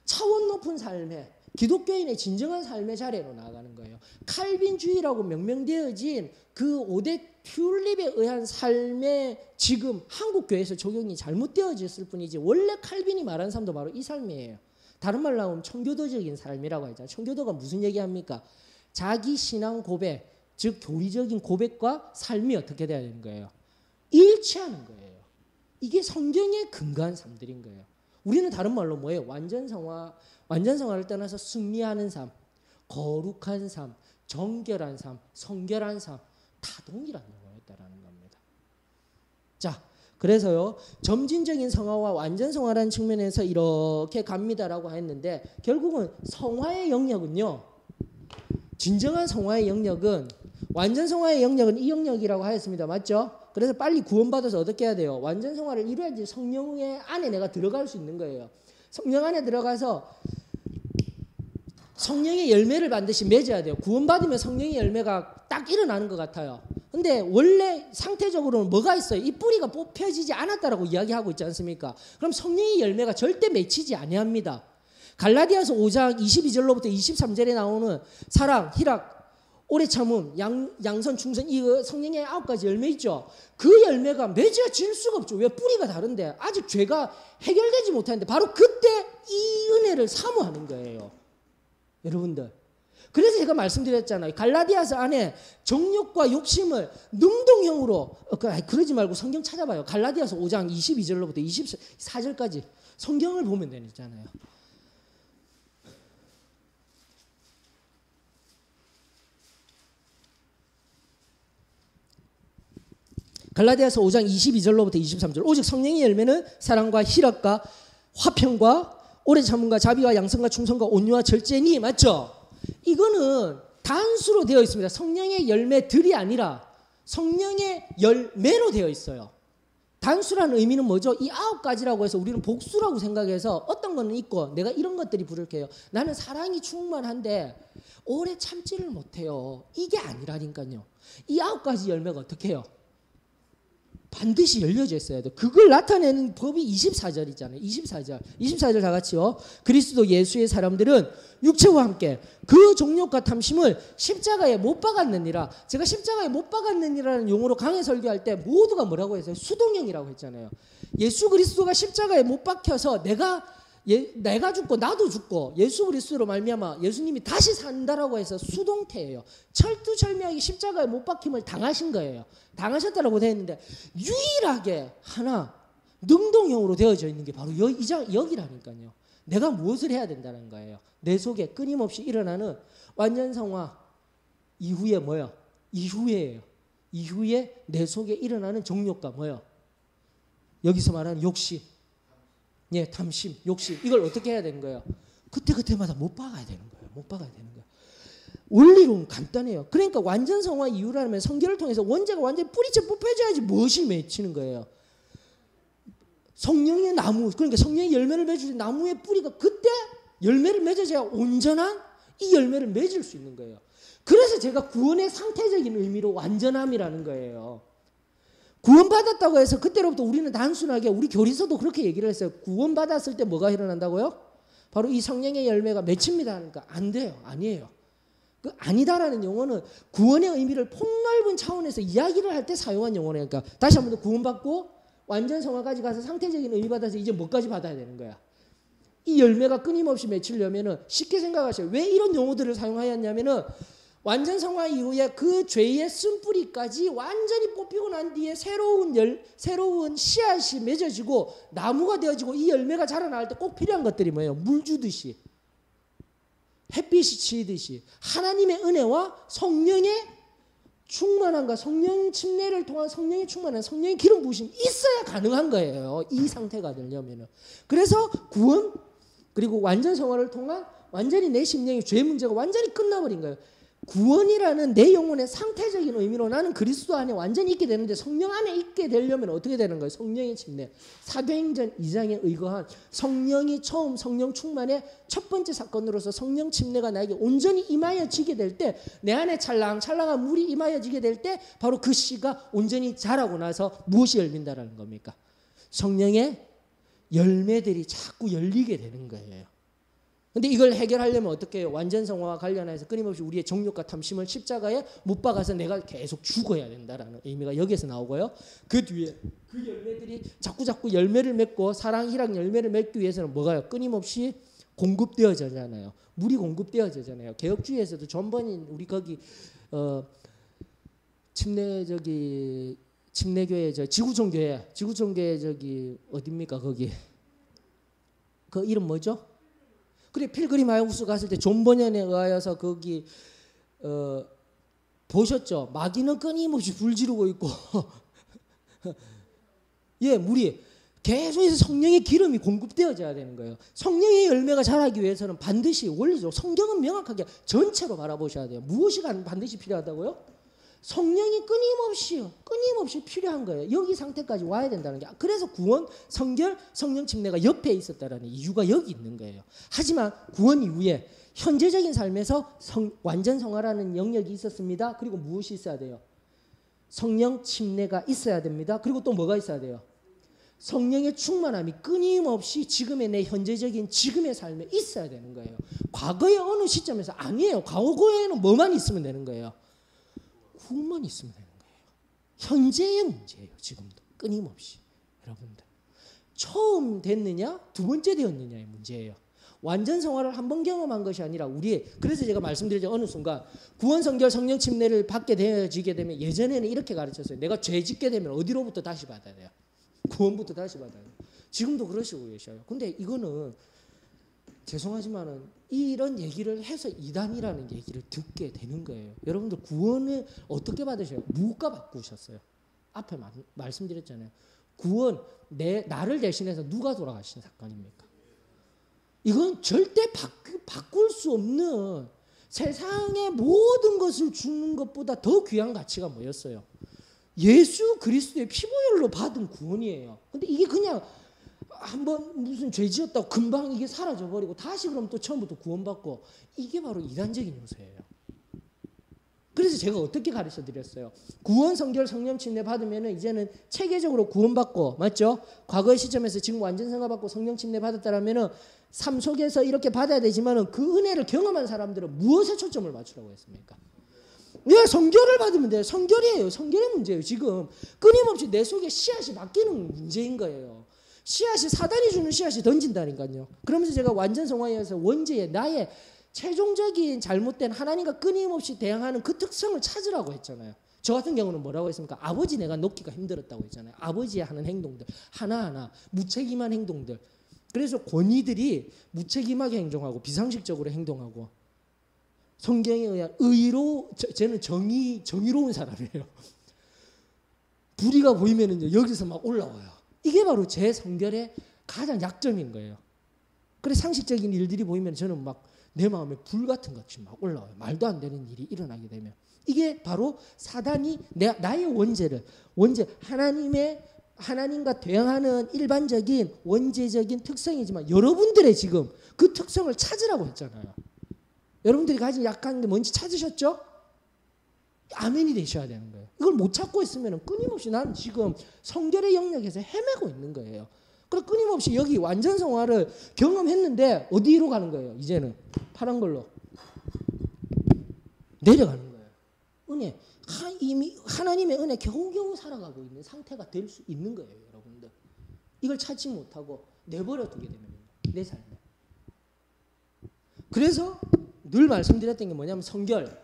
차원 높은 삶의 기독교인의 진정한 삶의 자리로 나아가는 거예요. 칼빈주의라고 명명되어진 그 5대 튤립에 의한 삶의 지금 한국 교회에서 적용이 잘못되어졌을 뿐이지 원래 칼빈이 말한 삶도 바로 이 삶이에요. 다른 말로 하면 청교도적인 삶이라고 하죠. 청교도가 무슨 얘기합니까? 자기 신앙 고백, 즉 교리적인 고백과 삶이 어떻게 돼야 되는 거예요? 일치하는 거예요. 이게 성경에 근거한 삶들인 거예요. 우리는 다른 말로 뭐예요? 완전 성화를 떠나서 승리하는 삶, 거룩한 삶, 정결한 삶, 성결한 삶 다 동일한 용어였다라는 겁니다. 자, 그래서요 점진적인 성화와 완전 성화라는 측면에서 이렇게 갑니다라고 했는데 결국은 성화의 영역은요, 진정한 성화의 영역은 완전 성화의 영역은 이 영역이라고 하였습니다. 맞죠? 그래서 빨리 구원받아서 어떻게 해야 돼요? 완전 성화를 이루어야지 성령의 안에 내가 들어갈 수 있는 거예요. 성령 안에 들어가서 성령의 열매를 반드시 맺어야 돼요. 구원받으면 성령의 열매가 딱 일어나는 것 같아요. 근데 원래 상태적으로는 뭐가 있어요? 이 뿌리가 뽑혀지지 않았다라고 이야기하고 있지 않습니까? 그럼 성령의 열매가 절대 맺히지 아니합니다. 갈라디아서 5장 22절로부터 23절에 나오는 사랑, 희락, 오래 참음, 양선, 충성, 이 성령의 9가지 열매 있죠. 그 열매가 맺어질 수가 없죠. 왜? 뿌리가 다른데 아직 죄가 해결되지 못하는데 바로 그때 이 은혜를 사모하는 거예요. 여러분들. 그래서 제가 말씀드렸잖아요. 갈라디아서 안에 정욕과 욕심을 능동형으로 그러지 말고 성경 찾아봐요. 갈라디아서 5장 22절로부터 24절까지 성경을 보면 되잖아요. 갈라디아서 5장 22절로부터 23절. 오직 성령의 열매는 사랑과 희락과 화평과 오래 참음과 자비와 양선과 충성과 온유와 절제니, 맞죠? 이거는 단수로 되어 있습니다. 성령의 열매들이 아니라 성령의 열매로 되어 있어요. 단수라는 의미는 뭐죠? 이 9가지라고 해서 우리는 복수라고 생각해서 어떤 거는 있고 내가 이런 것들이 부를게요. 나는 사랑이 충만한데 오래 참지를 못해요. 이게 아니라니까요. 이 9가지 열매가 어떻게 해요? 반드시 열려져 있어야 돼요. 그걸 나타내는 법이 24절이잖아요. 24절 다 같이요. 그리스도 예수의 사람들은 육체와 함께 그 정욕과 탐심을 십자가에 못 박았느니라. 제가 십자가에 못 박았느니라는 용어로 강해 설교할 때 모두가 뭐라고 했어요? 수동형이라고 했잖아요. 예수 그리스도가 십자가에 못 박혀서 내가 죽고 나도 죽고 예수 그리스도로 말미암아 예수님이 다시 산다라고 해서 수동태예요. 철두철미하게 십자가에 못 박힘을 당하신 거예요. 당하셨다라고 되어 있는데 유일하게 하나 능동형으로 되어져 있는 게 바로 여기라니까요. 내가 무엇을 해야 된다는 거예요. 내 속에 끊임없이 일어나는 완전성화 이후에 뭐예요? 이후에 내 속에 일어나는 정욕과 뭐예요? 여기서 말하는 욕심, 탐심, 욕심, 이걸 어떻게 해야 되는 거예요? 그때마다 못 박아야 되는 거예요. 못 박아야 되는 거예요. 원리로는 간단해요. 그러니까 완전 성화 이후라면 성결을 통해서 원죄가 완전히 뿌리째 뽑혀져야지 무엇이 맺히는 거예요? 성령의 나무, 그러니까 성령의 열매를 맺을 나무의 뿌리가 그때 열매를 맺어줘야 온전한 이 열매를 맺을 수 있는 거예요. 그래서 제가 구원의 상태적인 의미로 완전함이라는 거예요. 구원받았다고 해서 그때로부터 우리는 단순하게 우리 교리서도 그렇게 얘기를 했어요. 구원받았을 때 뭐가 일어난다고요? 바로 이 성령의 열매가 맺힙니다 하니까 안 돼요. 아니에요. 그 아니다라는 용어는 구원의 의미를 폭넓은 차원에서 이야기를 할 때 사용한 용어니까. 그러니까 다시 한 번 더 구원받고 완전 성화까지 가서 상태적인 의미 받아서 이제 뭐까지 받아야 되는 거야? 이 열매가 끊임없이 맺히려면은 쉽게 생각하세요. 왜 이런 용어들을 사용하였냐면은 완전 성화 이후에 그 죄의 쓴뿌리까지 완전히 뽑히고 난 뒤에 새로운 씨앗이 맺어지고 나무가 되어지고 이 열매가 자라날 때 꼭 필요한 것들이 뭐예요? 물 주듯이, 햇빛이 치듯이 하나님의 은혜와 성령의 충만함과 성령 침례를 통한 성령의 충만한 성령의 기름 부으심이 있어야 가능한 거예요. 이 상태가 되려면은. 그래서 구원 그리고 완전 성화를 통한 완전히 내 심령의 죄 문제가 완전히 끝나버린 거예요. 구원이라는 내 영혼의 상태적인 의미로 나는 그리스도 안에 완전히 있게 되는데 성령 안에 있게 되려면 어떻게 되는 거예요? 성령의 침례. 사도행전 2장에 의거한 성령이 처음 성령 충만의 첫 번째 사건으로서 성령 침례가 나에게 온전히 임하여지게 될 때 내 안에 찰랑찰랑한 물이 임하여지게 될 때 바로 그 씨가 온전히 자라고 나서 무엇이 열린다라는 겁니까? 성령의 열매들이 자꾸 열리게 되는 거예요. 근데 이걸 해결하려면 어떻게 해요? 완전성화와 관련해서 끊임없이 우리의 정욕과 탐심을 십자가에 못 박아서 내가 계속 죽어야 된다라는 의미가 여기에서 나오고요. 그 뒤에 그 열매들이 자꾸 열매를 맺고 사랑, 희락 열매를 맺기 위해서는 뭐가요? 끊임없이 공급되어지잖아요. 물이 공급되어지잖아요. 개혁주의에서도 전번인 우리 거기 침례교회 지구촌교회 저기 어딥니까 거기 그 이름 뭐죠? 그래 필그림 하우스 갔을 때 존 버년에 의하여서 거기 보셨죠? 마귀는 끊임없이 불 지르고 있고 예 물이 계속해서 성령의 기름이 공급되어져야 되는 거예요. 성령의 열매가 자라기 위해서는 반드시 원리적으로 성경은 명확하게 전체로 바라보셔야 돼요. 무엇이 반드시 필요하다고요? 성령이 끊임없이 필요한 거예요. 여기 상태까지 와야 된다는 게. 그래서 구원, 성결, 성령 침례가 옆에 있었다라는 이유가 여기 있는 거예요. 하지만 구원 이후에 현재적인 삶에서 완전 성화라는 영역이 있었습니다. 그리고 무엇이 있어야 돼요? 성령 침례가 있어야 됩니다. 그리고 또 뭐가 있어야 돼요? 성령의 충만함이 끊임없이 지금의 내 현재적인 지금의 삶에 있어야 되는 거예요. 과거의 어느 시점에서 아니에요. 과거에는 뭐만 있으면 되는 거예요? 구원만 있으면 되는 거예요. 현재의 문제예요. 지금도 끊임없이. 여러분들 처음 됐느냐 두 번째 되었느냐의 문제예요. 완전 성화를 한 번 경험한 것이 아니라 그래서 제가 말씀드렸죠. 어느 순간 구원, 성결, 성령 침례를 받게 되어지게 되면 예전에는 이렇게 가르쳤어요. 내가 죄 짓게 되면 어디로부터 다시 받아야 돼요? 구원부터 다시 받아야 돼요. 지금도 그러시고 계셔요. 근데 이거는 죄송하지만은 이런 얘기를 해서 이단이라는 얘기를 듣게 되는 거예요. 여러분들 구원을 어떻게 받으셔요? 누가 바꾸셨어요? 앞에 말씀드렸잖아요. 구원 나를 대신해서 누가 돌아가신 사건입니까? 이건 절대 바꿀 수 없는 세상의 모든 것을 주는 것보다 더 귀한 가치가 뭐였어요? 예수 그리스도의 피보혈로 받은 구원이에요. 근데 이게 그냥 한번 무슨 죄 지었다고 금방 이게 사라져버리고 다시 그럼 또 처음부터 구원받고 이게 바로 이단적인 요소예요. 그래서 제가 어떻게 가르쳐드렸어요? 구원, 성결, 성령 침례 받으면 이제는 체계적으로 구원받고 맞죠? 과거의 시점에서 지금 완전 성화받고 성령 침례 받았다라면 삶 속에서 이렇게 받아야 되지만 그 은혜를 경험한 사람들은 무엇에 초점을 맞추라고 했습니까? 왜 성결을 받으면 돼요? 성결이에요. 성결의 문제예요. 지금 끊임없이 내 속에 씨앗이 바뀌는 문제인 거예요. 씨앗이 사단이 주는 씨앗이 던진다니까요. 그러면서 제가 완전 성화에서 원죄의 나의 최종적인 잘못된 하나님과 끊임없이 대항하는 그 특성을 찾으라고 했잖아요. 저 같은 경우는 뭐라고 했습니까? 아버지 내가 놓기가 힘들었다고 했잖아요. 아버지의 하는 행동들 하나하나 무책임한 행동들. 그래서 권위들이 무책임하게 행동하고 비상식적으로 행동하고 성경에 의한 저는 정의로운 사람이에요. 불의가 보이면은 여기서 막 올라와요. 이게 바로 제 성결의 가장 약점인 거예요. 그래서 상식적인 일들이 보이면 저는 막 내 마음에 불 같은 것이 막 올라와요. 말도 안 되는 일이 일어나게 되면. 이게 바로 사단이 나의 원죄 하나님과 대항하는 일반적인 원죄적인 특성이지만 여러분들의 지금 그 특성을 찾으라고 했잖아요. 여러분들이 가진 약한 게 뭔지 찾으셨죠? 아멘이 되셔야 되는 거예요. 이걸 못 찾고 있으면 끊임없이 나는 지금 성결의 영역에서 헤매고 있는 거예요. 그래서 끊임없이 여기 완전 성화를 경험했는데 어디로 가는 거예요? 이제는 파란 걸로 내려가는 거예요. 은혜, 이미 하나님의 은혜 겨우겨우 살아가고 있는 상태가 될 수 있는 거예요. 여러분들 이걸 찾지 못하고 내버려 두게 되면 내 삶에. 그래서 늘 말씀드렸던 게 뭐냐면 성결,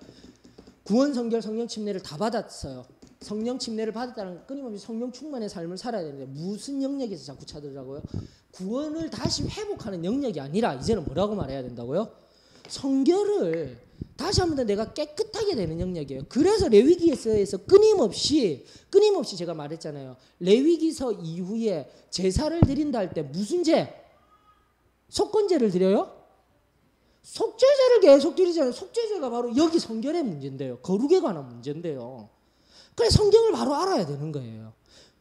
구원, 성결, 성령 침례를 다 받았어요. 성령 침례를 받았다는 끊임없이 성령 충만의 삶을 살아야 되는데 무슨 영역에서 자꾸 찾으라고요? 구원을 다시 회복하는 영역이 아니라 이제는 뭐라고 말해야 된다고요? 성결을 다시 한번 더 내가 깨끗하게 되는 영역이에요. 그래서 레위기에서 끊임없이 제가 말했잖아요. 레위기서 이후에 제사를 드린다 할 때 무슨 죄? 속건제를 드려요? 속죄제를 계속 드리잖아요. 속죄제가 바로 여기 성결의 문제인데요. 거룩에 관한 문제인데요. 그래서 성경을 바로 알아야 되는 거예요.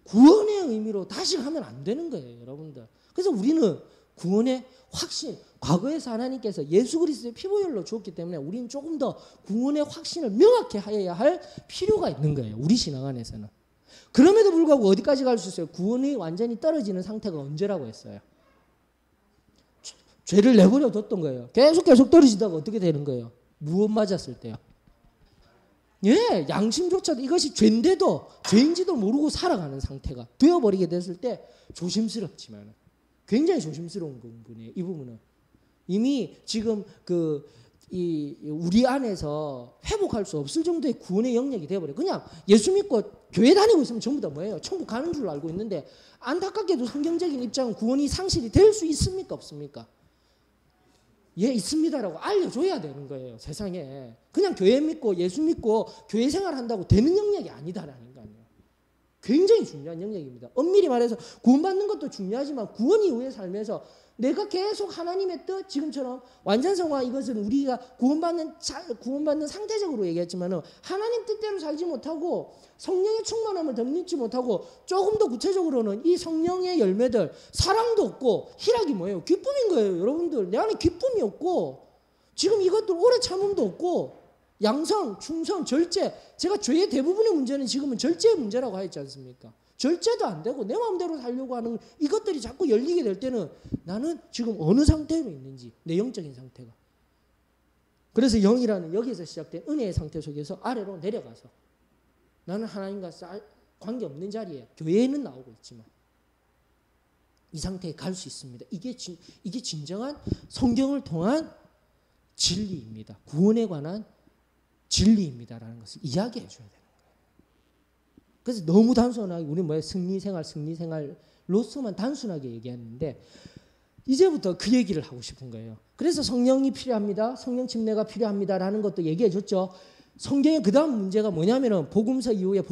구원의 의미로 다시 하면 안 되는 거예요, 여러분들. 그래서 우리는 구원의 확신, 과거에서 하나님께서 예수 그리스도의 피보혈로 주었기 때문에 우리는 조금 더 구원의 확신을 명확히 하여야 할 필요가 있는 거예요, 우리 신앙 안에서는. 그럼에도 불구하고 어디까지 갈 수 있어요? 구원이 완전히 떨어지는 상태가 언제라고 했어요? 죄를 내버려 뒀던 거예요. 계속 떨어지다가 어떻게 되는 거예요? 무엇 맞았을 때요? 예, 양심조차도 이것이 죄인데도 죄인지도 모르고 살아가는 상태가 되어버리게 됐을 때 조심스럽지만 굉장히 조심스러운 부분이에요. 이 부분은 이미 지금 우리 안에서 회복할 수 없을 정도의 구원의 영역이 되어버려요. 그냥 예수 믿고 교회 다니고 있으면 전부 다 뭐예요? 천국 가는 줄 알고 있는데 안타깝게도 성경적인 입장은 구원이 상실이 될 수 있습니까? 없습니까? 예, 있습니다라고 알려줘야 되는 거예요, 세상에. 그냥 교회 믿고 예수 믿고 교회 생활한다고 되는 영역이 아니다라는 거 아니에요. 굉장히 중요한 영역입니다. 엄밀히 말해서 구원받는 것도 중요하지만 구원 이후의 삶에서 내가 계속 하나님의 뜻, 지금처럼 완전성화, 이것은 우리가 구원받는 상태적으로 얘기했지만 하나님 뜻대로 살지 못하고 성령의 충만함을 덧입지 못하고 조금 더 구체적으로는 이 성령의 열매들, 사랑도 없고, 희락이 뭐예요? 기쁨인 거예요, 여러분들. 내 안에 기쁨이 없고 지금 이것들 오래 참음도 없고 양성, 충성, 절제. 제가 죄의 대부분의 문제는 지금은 절제의 문제라고 하였지 않습니까? 절제도 안 되고 내 마음대로 살려고 하는 이것들이 자꾸 열리게 될 때는 나는 지금 어느 상태로 있는지, 내 영적인 상태가. 그래서 영이라는 여기서 시작된 은혜의 상태 속에서 아래로 내려가서 나는 하나님과 관계없는 자리에 교회에는 나오고 있지만 이 상태에 갈 수 있습니다. 이게 진정한 성경을 통한 진리입니다. 구원에 관한 진리입니다라는 것을 이야기해 줘야 돼요. 그래서 너무 단순하게 우리는 승리생활로서만 단순하게 얘기했는데 이제부터 그 얘기를 하고 싶은 거예요. 그래서 성령이 필요합니다. 성령 침례가 필요합니다라는 것도 얘기해 줬죠. 성경의 그 다음 문제가 뭐냐면은 복음서 이후에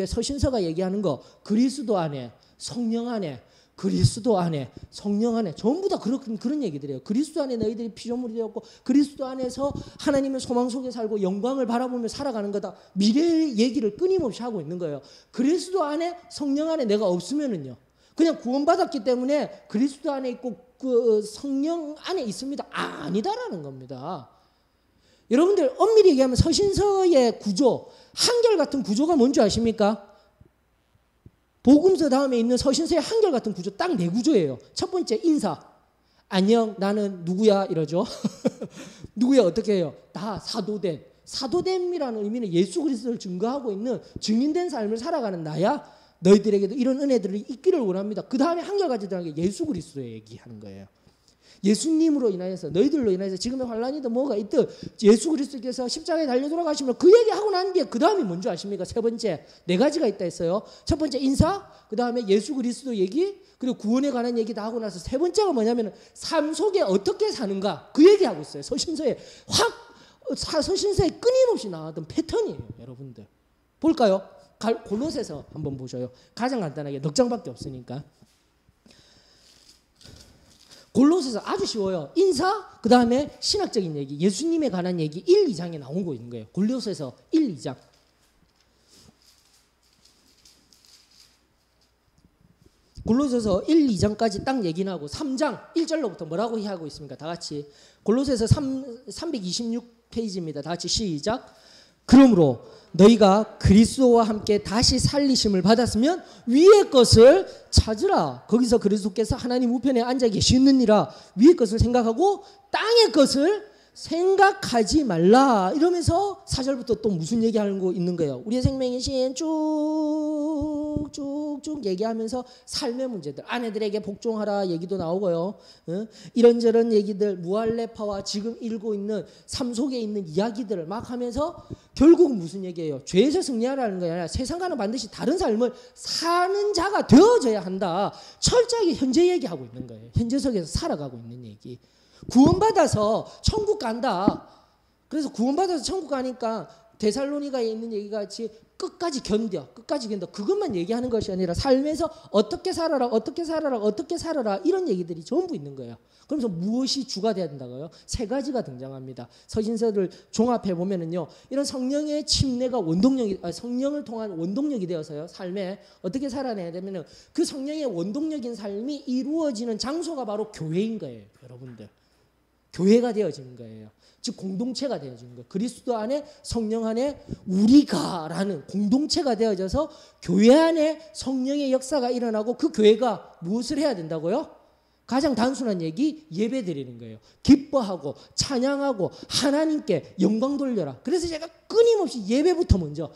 서신서가 얘기하는 거, 그리스도 안에, 성령 안에, 그리스도 안에, 성령 안에, 전부 다 그런 얘기들이에요. 그리스도 안에 너희들이 피조물이 되었고 그리스도 안에서 하나님의 소망 속에 살고 영광을 바라보며 살아가는 거다. 미래의 얘기를 끊임없이 하고 있는 거예요. 그리스도 안에, 성령 안에 내가 없으면은요, 그냥 구원받았기 때문에 그리스도 안에 있고 그 성령 안에 있습니다, 아니다라는 겁니다. 여러분들 엄밀히 얘기하면 서신서의 구조, 한결같은 구조가 뭔지 아십니까? 복음서 다음에 있는 서신서의 한결같은 구조 딱 네 구조예요. 첫 번째 인사. 안녕, 나는 누구야 이러죠. 누구야 어떻게 해요? 다 사도됨. 사도됨이라는 의미는 예수 그리스도를 증거하고 있는 증인된 삶을 살아가는 나야. 너희들에게도 이런 은혜들이 있기를 원합니다. 그 다음에 한결같은 게 예수 그리스도의 얘기하는 거예요. 예수님으로 인하여서, 너희들로 인하여서 지금의 환란이든 뭐가 있든 예수 그리스도께서 십자가에 달려 돌아가시면 그 얘기하고 난 뒤에 그 다음이 뭔지 아십니까? 세 번째, 네 가지가 있다 했어요. 첫 번째 인사, 그 다음에 예수 그리스도 얘기, 그리고 구원에 관한 얘기 다 하고 나서 세 번째가 뭐냐면 삶 속에 어떻게 사는가, 그 얘기하고 있어요. 서신서에 끊임없이 나왔던 패턴이에요, 여러분들. 볼까요? 골로새서 한번 보셔요. 가장 간단하게 넉 장밖에 없으니까. 골로새서 아주 쉬워요. 인사, 그 다음에 신학적인 얘기, 예수님에 관한 얘기 1, 2장에 나오고 있는 거예요. 골로새서 1, 2장. 골로새서 1, 2장까지 딱 얘기 나고 3장 1절로부터 뭐라고 하고 있습니까? 다 같이. 골로새서 326페이지입니다. 다 같이 시작. 그러므로 너희가 그리스도와 함께 다시 살리심을 받았으면 위의 것을 찾으라. 거기서 그리스도께서 하나님 우편에 앉아 계시느니라. 위의 것을 생각하고 땅의 것을 생각하지 말라. 이러면서 4절부터 또 무슨 얘기하는 거 있는 거예요. 우리의 생명의 신 쭉쭉쭉 얘기하면서 삶의 문제들, 아내들에게 복종하라 얘기도 나오고요. 이런저런 얘기들, 무할레파와 지금 읽고 있는 삶 속에 있는 이야기들을 막 하면서 결국은 무슨 얘기예요? 죄에서 승리하라는 게 아니라 세상과는 반드시 다른 삶을 사는 자가 되어져야 한다. 철저하게 현재 얘기하고 있는 거예요. 현재석에서 살아가고 있는 얘기. 구원받아서 천국 간다. 그래서 구원받아서 천국 가니까 데살로니가에 있는 얘기 같이 끝까지 견뎌. 그것만 얘기하는 것이 아니라 삶에서 어떻게 살아라, 어떻게 살아라, 어떻게 살아라 이런 얘기들이 전부 있는 거예요. 그러면서 무엇이 주가 돼야 된다고요? 세 가지가 등장합니다. 서신서를 종합해 보면은요, 이런 성령의 침례가 성령을 통한 원동력이 되어서요, 삶에 어떻게 살아내야 되면은 그 성령의 원동력인 삶이 이루어지는 장소가 바로 교회인 거예요, 여러분들. 교회가 되어지는 거예요. 즉 공동체가 되어지는 거예요. 그리스도 안에 성령 안에 우리가라는 공동체가 되어져서 교회 안에 성령의 역사가 일어나고 그 교회가 무엇을 해야 된다고요? 가장 단순한 얘기, 예배 드리는 거예요. 기뻐하고 찬양하고 하나님께 영광 돌려라. 그래서 제가 끊임없이 예배부터 먼저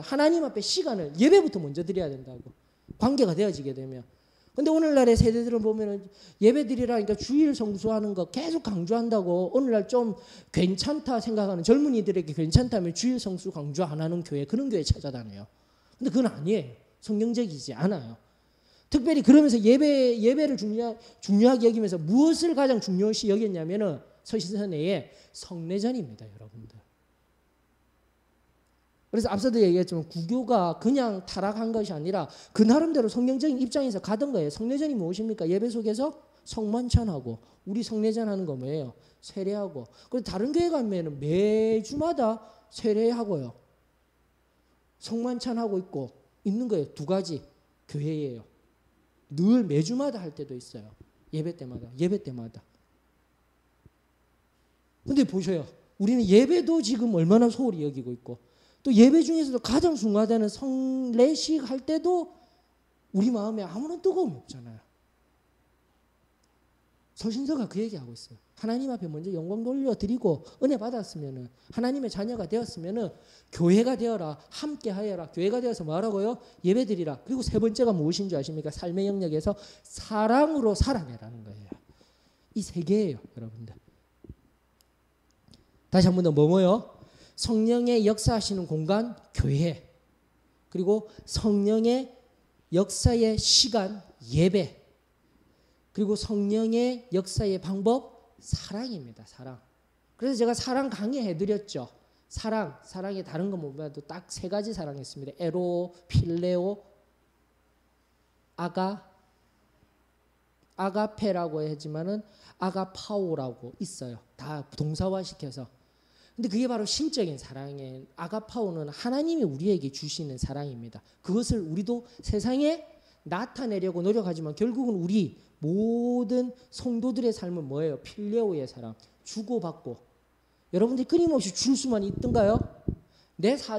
하나님 앞에 시간을 예배부터 먼저 드려야 된다고. 관계가 되어지게 되면. 근데 오늘날의 세대들을 보면은 예배 드리라니까 주일 성수하는 거 계속 강조한다고. 오늘날 좀 괜찮다 생각하는 젊은이들에게 괜찮다면 주일 성수 강조 안 하는 교회, 그런 교회 찾아다녀요. 근데 그건 아니에요. 성경적이지 않아요. 특별히 그러면서 예배를 중요하게 여기면서 무엇을 가장 중요시 여겼냐면은 서신서 내에 성례전입니다, 여러분들. 그래서 앞서도 얘기했지만 구교가 그냥 타락한 것이 아니라 그 나름대로 성경적인 입장에서 가던 거예요. 성례전이 무엇입니까? 예배 속에서 성만찬하고, 우리 성례전하는 거 뭐예요? 세례하고. 그리고 다른 교회 가면은 매주마다 세례하고요, 성만찬하고 있는 거예요. 두 가지 교회예요. 늘 매주마다 할 때도 있어요. 예배 때마다. 근데 보셔요. 우리는 예배도 지금 얼마나 소홀히 여기고 있고, 또 예배 중에서도 가장 중요하다는 성례식 할 때도 우리 마음에 아무런 뜨거움이 없잖아요. 서신서가 그 얘기하고 있어요. 하나님 앞에 먼저 영광 돌려드리고 은혜 받았으면은, 하나님의 자녀가 되었으면은 교회가 되어라, 함께 하여라. 교회가 되어서 뭐하라고요? 예배 드리라. 그리고 세 번째가 무엇인 줄 아십니까? 삶의 영역에서 사랑으로 살아내라는 거예요. 이 세 개예요, 여러분들. 다시 한 번 더 뭐요? 성령의 역사하시는 공간, 교회. 그리고 성령의 역사의 시간, 예배. 그리고 성령의 역사의 방법, 사랑입니다. 사랑. 그래서 제가 사랑 강의해드렸죠. 사랑의 다른 거 못 봐도 딱 세 가지 사랑했습니다. 에로, 필레오, 아가페라고 하지만은 아가파오라고 있어요. 다 동사화시켜서. 근데 그게 바로 신적인 사랑이에요. 아가파오는 하나님이 우리에게 주시는 사랑입니다. 그것을 우리도 세상에 나타내려고 노력하지만 결국은 우리 모든 성도들의 삶은 뭐예요? 필레오의 사랑. 주고받고. 여러분들이 끊임없이 줄 수만 있던가요?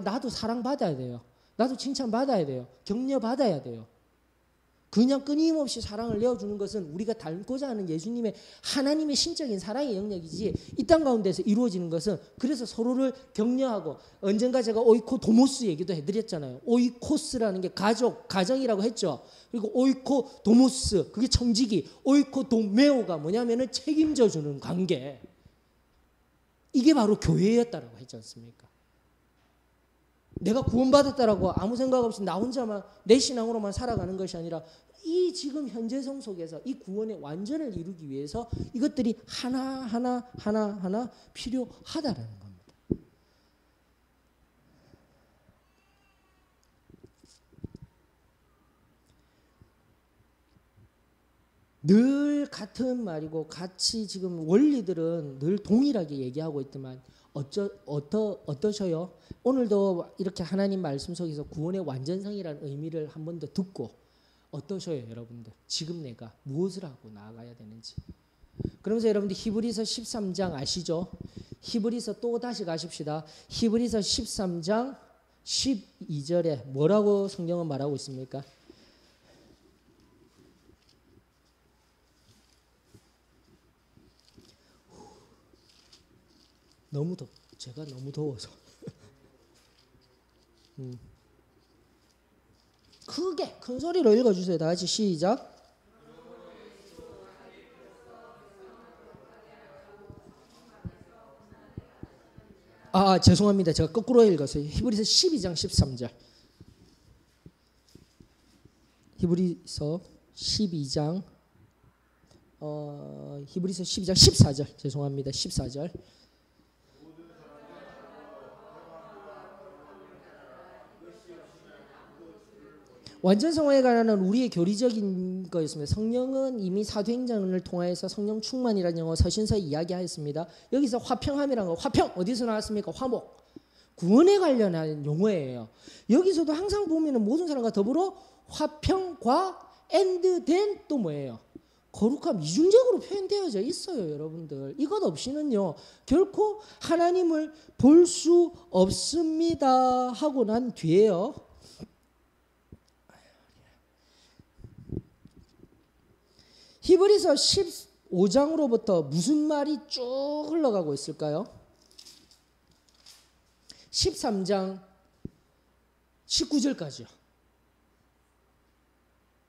나도 사랑받아야 돼요. 나도 칭찬받아야 돼요. 격려받아야 돼요. 그냥 끊임없이 사랑을 내어주는 것은 우리가 닮고자 하는 예수님의 하나님의 신적인 사랑의 영역이지, 이 땅 가운데서 이루어지는 것은, 그래서 서로를 격려하고, 언젠가 제가 오이코도모스 얘기도 해드렸잖아요. 오이코스라는 게 가정이라고 했죠. 그리고 오이코도모스, 그게 청지기. 오이코도메오가 뭐냐면은 책임져 주는 관계. 이게 바로 교회였다라고 했지 않습니까? 내가 구원받았다라고 아무 생각 없이 나 혼자만 내 신앙으로만 살아가는 것이 아니라, 이 지금 현재성 속에서 이 구원의 완전을 이루기 위해서 이것들이 하나 필요하다라는 겁니다. 늘 같은 말이고 같이 지금 원리들은 늘 동일하게 얘기하고 있지만 어떠셔요? 오늘도 이렇게 하나님 말씀 속에서 구원의 완전성이라는 의미를 한 번 더 듣고 어떠셔요, 여러분들? 지금 내가 무엇을 하고 나아가야 되는지. 그러면서 여러분들 히브리서 13장 아시죠? 히브리서 또 다시 가십시다. 히브리서 13장 12절에 뭐라고 성경은 말하고 있습니까? 제가 너무 더워서. 크게 큰 소리로 읽어주세요. 다 같이 시작. 죄송합니다. 제가 거꾸로 읽었어요. 히브리서 12장 13절. 히브리서 12장 14절. 죄송합니다. 14절. 완전성화에 관한 우리의 교리적인 거였습니다. 성령은 이미 사도행전을 통하여서 성령 충만이라는 영어 서신서에 이야기하였습니다. 여기서 화평함이라는 거, 화평 어디서 나왔습니까? 화목. 구원에 관련한 용어예요. 여기서도 항상 보면은 모든 사람과 더불어 화평과 and then 또 뭐예요? 거룩함 이중적으로 표현되어져 있어요, 여러분들. 이것 없이는요 결코 하나님을 볼 수 없습니다 하고 난 뒤에요. 히브리서 15장으로부터 무슨 말이 쭉 흘러가고 있을까요? 13장 19절까지요.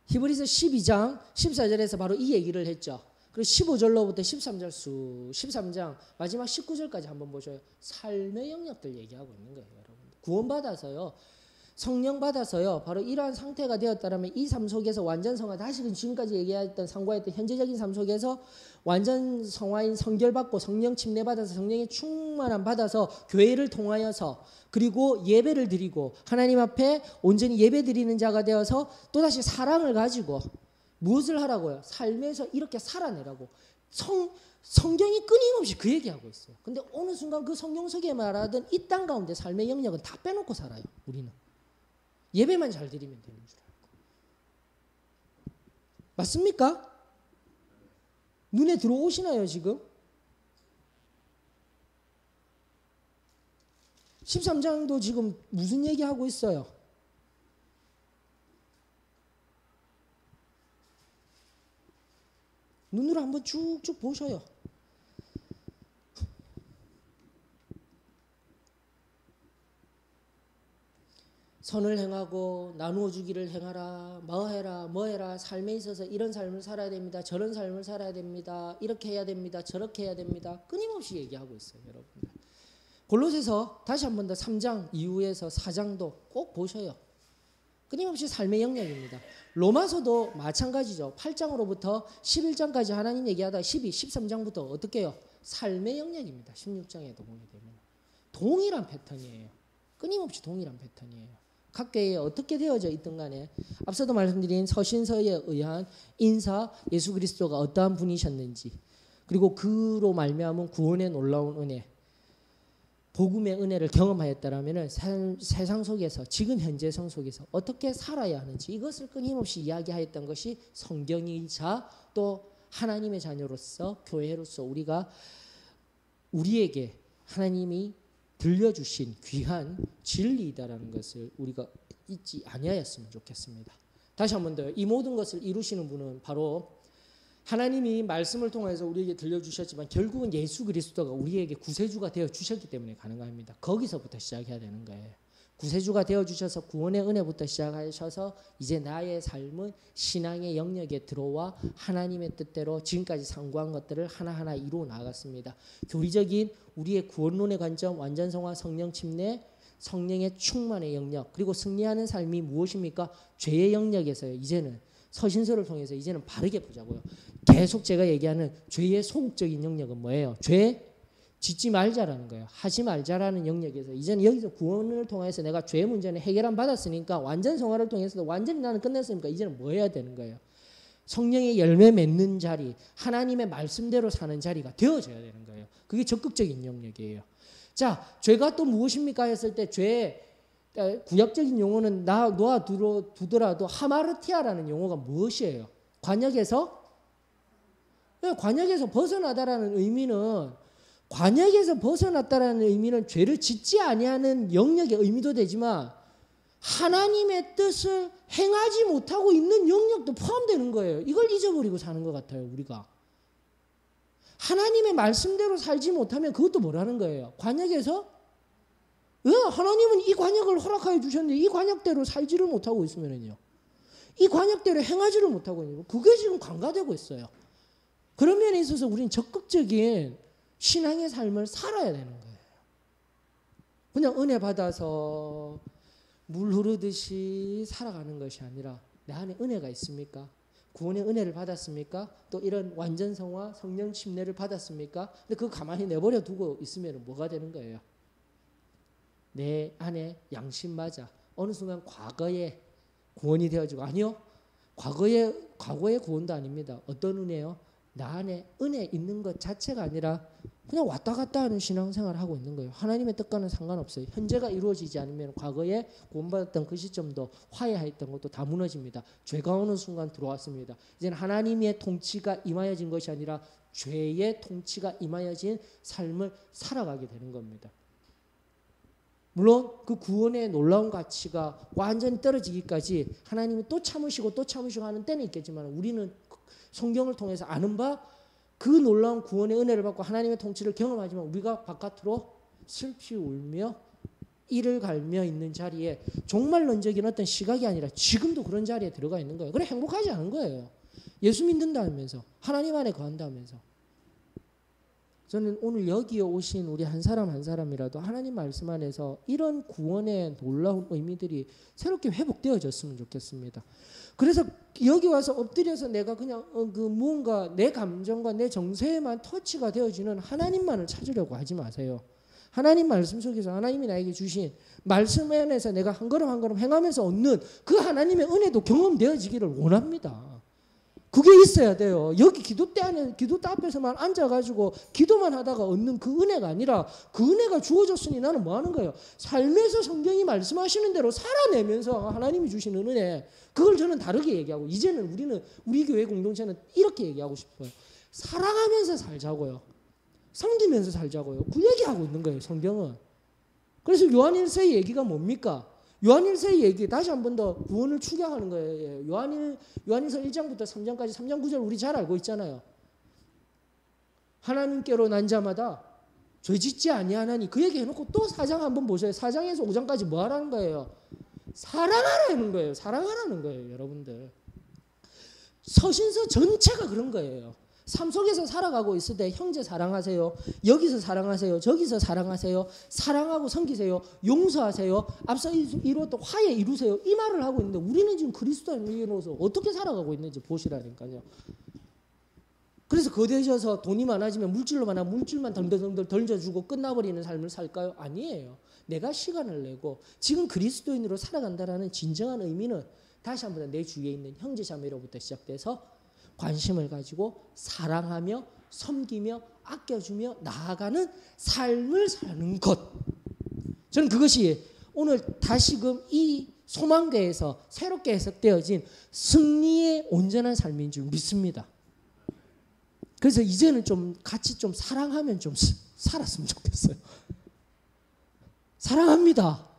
히브리서 12장 14절에서 바로 이 얘기를 했죠. 그리고 15절로부터 13장 마지막 19절까지 한번 보셔요. 삶의 영역들 얘기하고 있는 거예요, 여러분들. 구원받아서요. 성령 받아서요. 바로 이러한 상태가 되었다면 이 삶 속에서 완전 성화, 다시금 지금까지 얘기했던 상고했던 현재적인 삶 속에서 완전 성화인 성결받고 성령 침례 받아서 성령의 충만함 받아서 교회를 통하여서 그리고 예배를 드리고 하나님 앞에 온전히 예배 드리는 자가 되어서 또다시 사랑을 가지고 무엇을 하라고요? 삶에서 이렇게 살아내라고. 성경이 끊임없이 그 얘기하고 있어요. 근데 어느 순간 그 성경 속에 말하던 이 땅 가운데 삶의 영역은 다 빼놓고 살아요, 우리는. 예배만 잘 드리면 되는 줄 알고. 맞습니까? 눈에 들어오시나요, 지금? 13장도 지금 무슨 얘기하고 있어요? 눈으로 한번 쭉쭉 보셔요. 선을 행하고 나누어 주기를 행하라, 뭐 해라, 삶에 있어서 이런 삶을 살아야 됩니다. 저런 삶을 살아야 됩니다. 이렇게 해야 됩니다. 저렇게 해야 됩니다. 끊임없이 얘기하고 있어요, 여러분들. 골로새서 다시 한 번 더 3장 이후에서 4장도 꼭 보셔요. 끊임없이 삶의 영역입니다. 로마서도 마찬가지죠. 8장으로부터 11장까지 하나님 얘기하다 13장부터 어떻게 해요? 삶의 영역입니다. 16장에도 보게 되면. 동일한 패턴이에요. 끊임없이 동일한 패턴이에요. 각 교회에 어떻게 되어져 있든 간에 앞서도 말씀드린 서신서에 의한 인사 예수 그리스도가 어떠한 분이셨는지 그리고 그로 말미암은 구원의 놀라운 은혜 복음의 은혜를 경험하였다라면 세상 속에서 지금 현재성 속에서 어떻게 살아야 하는지 이것을 끊임없이 이야기하였던 것이 성경이자 또 하나님의 자녀로서 교회로서 우리가 우리에게 하나님이 들려주신 귀한 진리이다라는 것을 우리가 잊지 아니하였으면 좋겠습니다. 다시 한 번 더 이 모든 것을 이루시는 분은 바로 하나님이 말씀을 통해서 우리에게 들려주셨지만 결국은 예수 그리스도가 우리에게 구세주가 되어주셨기 때문에 가능합니다. 거기서부터 시작해야 되는 거예요. 구세주가 되어주셔서 구원의 은혜부터 시작하셔서 이제 나의 삶은 신앙의 영역에 들어와 하나님의 뜻대로 지금까지 상고한 것들을 하나하나 이루어 나갔습니다. 교리적인 우리의 구원론의 관점, 완전성화, 성령 침례, 성령의 충만의 영역 그리고 승리하는 삶이 무엇입니까? 죄의 영역에서요. 이제는 서신서를 통해서 이제는 바르게 보자고요. 계속 제가 얘기하는 죄의 소극적인 영역은 뭐예요? 죄 짓지 말자라는 거예요. 하지 말자라는 영역에서 이제는 여기서 구원을 통해서 내가 죄 문제는 해결안 받았으니까 완전 성화를 통해서도 완전히 나는 끝냈으니까 이제는 뭐 해야 되는 거예요? 성령의 열매 맺는 자리, 하나님의 말씀대로 사는 자리가 되어져야 되는 거예요. 그게 적극적인 영역이에요. 자, 죄가 또 무엇입니까 했을 때 죄 구약적인 용어는 놓아두더라도 하마르티아라는 용어가 무엇이에요? 관역에서 벗어나다라는 의미는 관역에서 벗어났다라는 의미는 죄를 짓지 아니하는 영역의 의미도 되지만 하나님의 뜻을 행하지 못하고 있는 영역도 포함되는 거예요. 이걸 잊어버리고 사는 것 같아요, 우리가. 하나님의 말씀대로 살지 못하면 그것도 뭐라는 거예요? 관역에서 하나님은 이 관역을 허락하여 주셨는데 이 관역대로 살지를 못하고 있으면요. 이 관역대로 행하지를 못하고 있는 거. 그게 지금 관가되고 있어요. 그런 면에 있어서 우리는 적극적인 신앙의 삶을 살아야 되는 거예요. 그냥 은혜 받아서 물 흐르듯이 살아가는 것이 아니라 내 안에 은혜가 있습니까? 구원의 은혜를 받았습니까? 또 이런 완전성화, 성령 침례를 받았습니까? 근데 그거 가만히 내버려 두고 있으면 뭐가 되는 거예요? 내 안에 양심마저 어느 순간 과거에 구원이 되어지고 아니요. 과거의 구원도 아닙니다. 어떤 은혜요? 나 안에 은혜 있는 것 자체가 아니라 그냥 왔다 갔다 하는 신앙생활을 하고 있는 거예요. 하나님의 뜻과는 상관없어요. 현재가 이루어지지 않으면 과거에 구원받았던 그 시점도 화해했던 것도 다 무너집니다. 죄가 오는 순간 들어왔습니다. 이제는 하나님의 통치가 임하여진 것이 아니라 죄의 통치가 임하여진 삶을 살아가게 되는 겁니다. 물론 그 구원의 놀라운 가치가 완전히 떨어지기까지 하나님이 또 참으시고 하는 때는 있겠지만 우리는 성경을 통해서 아는 바 그 놀라운 구원의 은혜를 받고 하나님의 통치를 경험하지만 우리가 바깥으로 슬피 울며 이를 갈며 있는 자리에 종말론적인 어떤 시각이 아니라 지금도 그런 자리에 들어가 있는 거예요. 그래 행복하지 않은 거예요. 예수 믿는다면서 하나님 안에 거한다면서. 저는 오늘 여기에 오신 우리 한 사람 한 사람이라도 하나님 말씀 안에서 이런 구원의 놀라운 의미들이 새롭게 회복되어졌으면 좋겠습니다. 그래서 여기 와서 엎드려서 내가 그냥 그 무언가 내 감정과 내 정서에만 터치가 되어지는 하나님만을 찾으려고 하지 마세요. 하나님 말씀 속에서 하나님이 나에게 주신 말씀 안에서 내가 한 걸음 한 걸음 행하면서 얻는 그 하나님의 은혜도 경험되어지기를 원합니다. 그게 있어야 돼요. 여기 기도 때 앞에서만 앉아가지고 기도만 하다가 얻는 그 은혜가 아니라 그 은혜가 주어졌으니 나는 뭐 하는 거예요? 삶에서 성경이 말씀하시는 대로 살아내면서 하나님이 주시는 은혜, 그걸 저는 다르게 얘기하고 이제는 우리 교회 공동체는 이렇게 얘기하고 싶어요. 사랑하면서 살자고요. 섬기면서 살자고요. 그 얘기하고 있는 거예요, 성경은. 그래서 요한일서의 얘기가 뭡니까? 요한일서의 얘기 다시 한 번 더 구원을 추격하는 거예요. 요한일서 1장부터 3장까지 3장 9절 우리 잘 알고 있잖아요. 하나님께로 난 자마다 죄짓지 아니하나니 그 얘기 해놓고 또 4장 한번 보세요. 4장에서 5장까지 뭐 하라는 거예요? 사랑하라는 거예요. 사랑하라는 거예요, 여러분들. 서신서 전체가 그런 거예요. 삶 속에서 살아가고 있을 때 형제 사랑하세요. 여기서 사랑하세요. 저기서 사랑하세요. 사랑하고 섬기세요. 용서하세요. 앞서 이루었던 화해 이루세요. 이 말을 하고 있는데 우리는 지금 그리스도인으로서 어떻게 살아가고 있는지 보시라니까요. 그래서 거대해져서 돈이 많아지면 물질로 많아 물질만 덜덜덜 던져주고 끝나버리는 삶을 살까요? 아니에요. 내가 시간을 내고 지금 그리스도인으로 살아간다라는 진정한 의미는 다시 한번 내 주위에 있는 형제 자매로부터 시작돼서 관심을 가지고 사랑하며 섬기며 아껴주며 나아가는 삶을 사는 것. 저는 그것이 오늘 다시금 이 소망대에서 새롭게 해석되어진 승리의 온전한 삶인 줄 믿습니다. 그래서 이제는 좀 같이 좀 사랑하면 좀 살았으면 좋겠어요. 사랑합니다.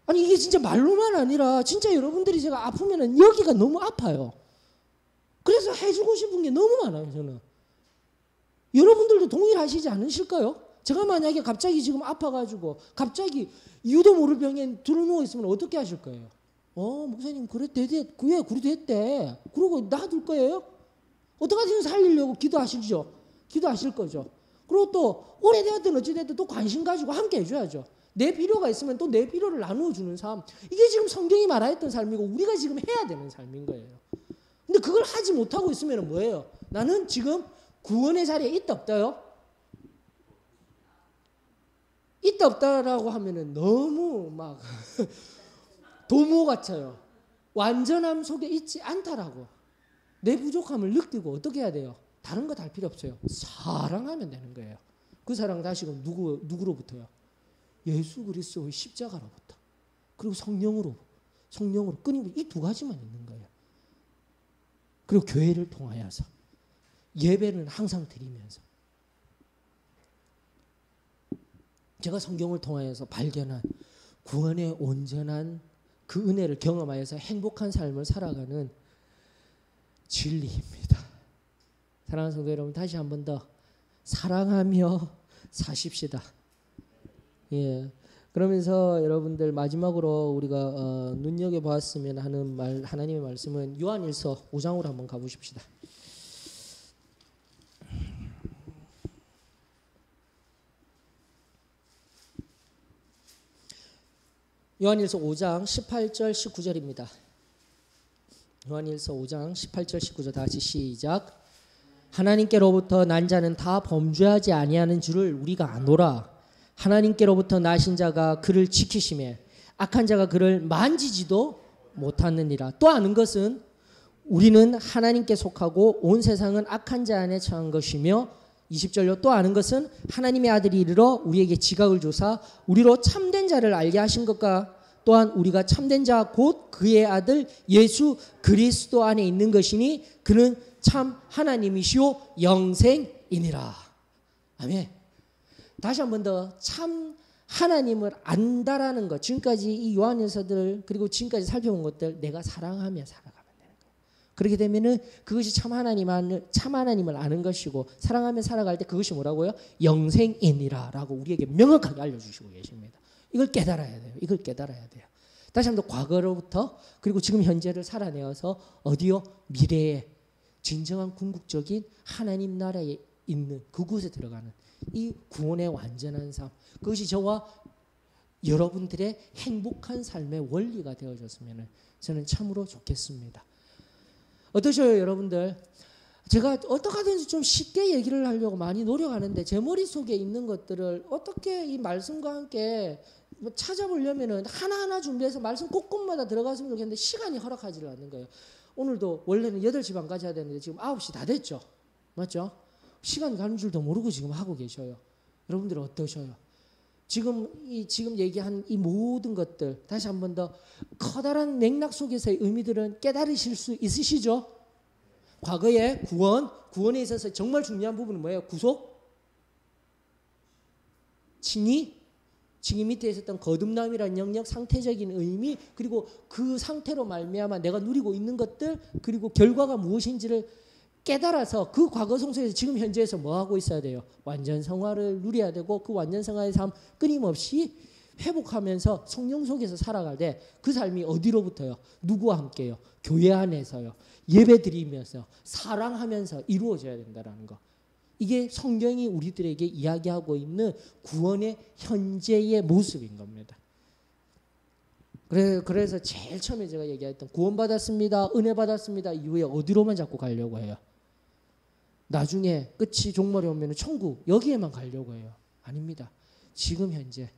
아니 이게 진짜 말로만 아니라 진짜 여러분들이 제가 아프면은 여기가 너무 아파요. 그래서 해주고 싶은 게 너무 많아요, 저는. 여러분들도 동일하시지 않으실까요? 제가 만약에 갑자기 지금 아파가지고 갑자기 이유도 모를 병에 들어누워 있으면 어떻게 하실 거예요? 목사님 그래 됐대. 그러고 놔둘 거예요? 어떡하든 살리려고 기도하시죠. 기도하실 거죠. 그리고 또 오래되었든 어찌됐든 또 관심 가지고 함께 해줘야죠. 내 필요가 있으면 또 내 필요를 나누어 주는 삶. 이게 지금 성경이 말하였던 삶이고 우리가 지금 해야 되는 삶인 거예요. 근데 그걸 하지 못하고 있으면 뭐예요? 나는 지금 구원의 자리에 있다 없다요? 있다 없다라고 하면은 너무 막 도모 같아요. 완전함 속에 있지 않다라고. 내 부족함을 느끼고 어떻게 해야 돼요? 다른 거 다 필요 없어요. 사랑하면 되는 거예요. 그 사랑 다시금 누구로부터요? 예수 그리스도의 십자가로부터. 그리고 성령으로 끊임없이 이 두 가지만 있는 거예요. 그리고 교회를 통하여서 예배는 항상 드리면서 제가 성경을 통하여서 발견한 구원의 온전한 그 은혜를 경험하여서 행복한 삶을 살아가는 진리입니다. 사랑하는 성도 여러분, 다시 한 번 더 사랑하며 사십시다. 예. 그러면서 여러분들 마지막으로 우리가 눈여겨보았으면 하는 하나님의 말씀은 요한일서 5장으로 한번 가보십시다. 요한일서 5장 18절 19절입니다. 요한일서 5장 18절 19절 다 같이 시작. 하나님께로부터 난 자는 다 범죄하지 아니하는 줄을 우리가 아노라. 하나님께로부터 나신 자가 그를 지키시매 악한 자가 그를 만지지도 못하느니라. 또 아는 것은 우리는 하나님께 속하고 온 세상은 악한 자 안에 처한 것이며 20절로 또 아는 것은 하나님의 아들이 이르러 우리에게 지각을 주사 우리로 참된 자를 알게 하신 것과 또한 우리가 참된 자 곧 그의 아들 예수 그리스도 안에 있는 것이니 그는 참 하나님이시오 영생이니라. 아멘. 다시 한 번 더 참 하나님을 안다라는 것, 지금까지 이 요한일서들 그리고 지금까지 살펴본 것들 내가 사랑하며 살아가면 되는 거예요. 그렇게 되면은 그것이 참 하나님을 아는 것이고 사랑하며 살아갈 때 그것이 뭐라고요? 영생이니라라고 우리에게 명확하게 알려주시고 계십니다. 이걸 깨달아야 돼요. 이걸 깨달아야 돼요. 다시 한번 과거로부터 그리고 지금 현재를 살아내어서 어디요? 미래에 진정한 궁극적인 하나님 나라에 있는 그곳에 들어가는 이 구원의 완전한 삶, 그것이 저와 여러분들의 행복한 삶의 원리가 되어졌으면 저는 참으로 좋겠습니다. 어떠셔요, 여러분들? 제가 어떻게 하든지 좀 쉽게 얘기를 하려고 많이 노력하는데 제 머릿속에 있는 것들을 어떻게 이 말씀과 함께 찾아보려면은 하나하나 준비해서 말씀 곳곳마다 들어갔으면 좋겠는데 시간이 허락하지 않는 거예요. 오늘도 원래는 8시 반까지 해야 되는데 지금 9시 다 됐죠? 맞죠? 시간 가는 줄도 모르고 지금 하고 계셔요. 여러분들은 어떠셔요? 지금 얘기한 이 모든 것들 다시 한 번 더 커다란 맥락 속에서의 의미들은 깨달으실 수 있으시죠? 과거의 구원에 있어서 정말 중요한 부분은 뭐예요? 구속, 칭의 밑에 있었던 거듭남이라는 영역, 상태적인 의미, 그리고 그 상태로 말미암아 내가 누리고 있는 것들, 그리고 결과가 무엇인지를 깨달아서 그 과거 성소에서 지금 현재에서 뭐 하고 있어야 돼요? 완전 성화를 누려야 되고 그 완전 성화의 삶 끊임없이 회복하면서 성령 속에서 살아갈 때 그 삶이 어디로부터요? 누구와 함께요? 교회 안에서요. 예배 드리면서 사랑하면서 이루어져야 된다는 거. 이게 성경이 우리들에게 이야기하고 있는 구원의 현재의 모습인 겁니다. 그래서 제일 처음에 제가 얘기했던 구원받았습니다. 은혜 받았습니다. 이후에 어디로만 자꾸 가려고 해요? 나중에 끝이 종말이 오면 천국 여기에만 가려고 해요. 아닙니다. 지금 현재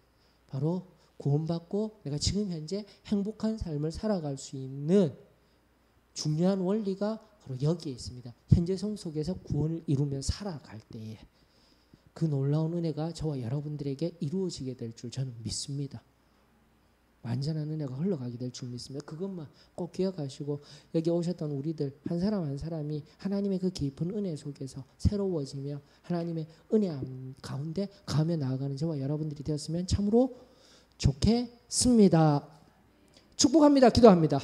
바로 구원받고 내가 지금 현재 행복한 삶을 살아갈 수 있는 중요한 원리가 바로 여기에 있습니다. 현재 성 속에서 구원을 이루며 살아갈 때에 그 놀라운 은혜가 저와 여러분들에게 이루어지게 될 줄 저는 믿습니다. 완전한 은혜가 흘러가게 될 줄 믿습니다. 그것만 꼭 기억하시고 여기 오셨던 우리들 한 사람 한 사람이 하나님의 그 깊은 은혜 속에서 새로워지며 하나님의 은혜 가운데 가며 나아가는 저와 여러분들이 되었으면 참으로 좋겠습니다. 축복합니다. 기도합니다.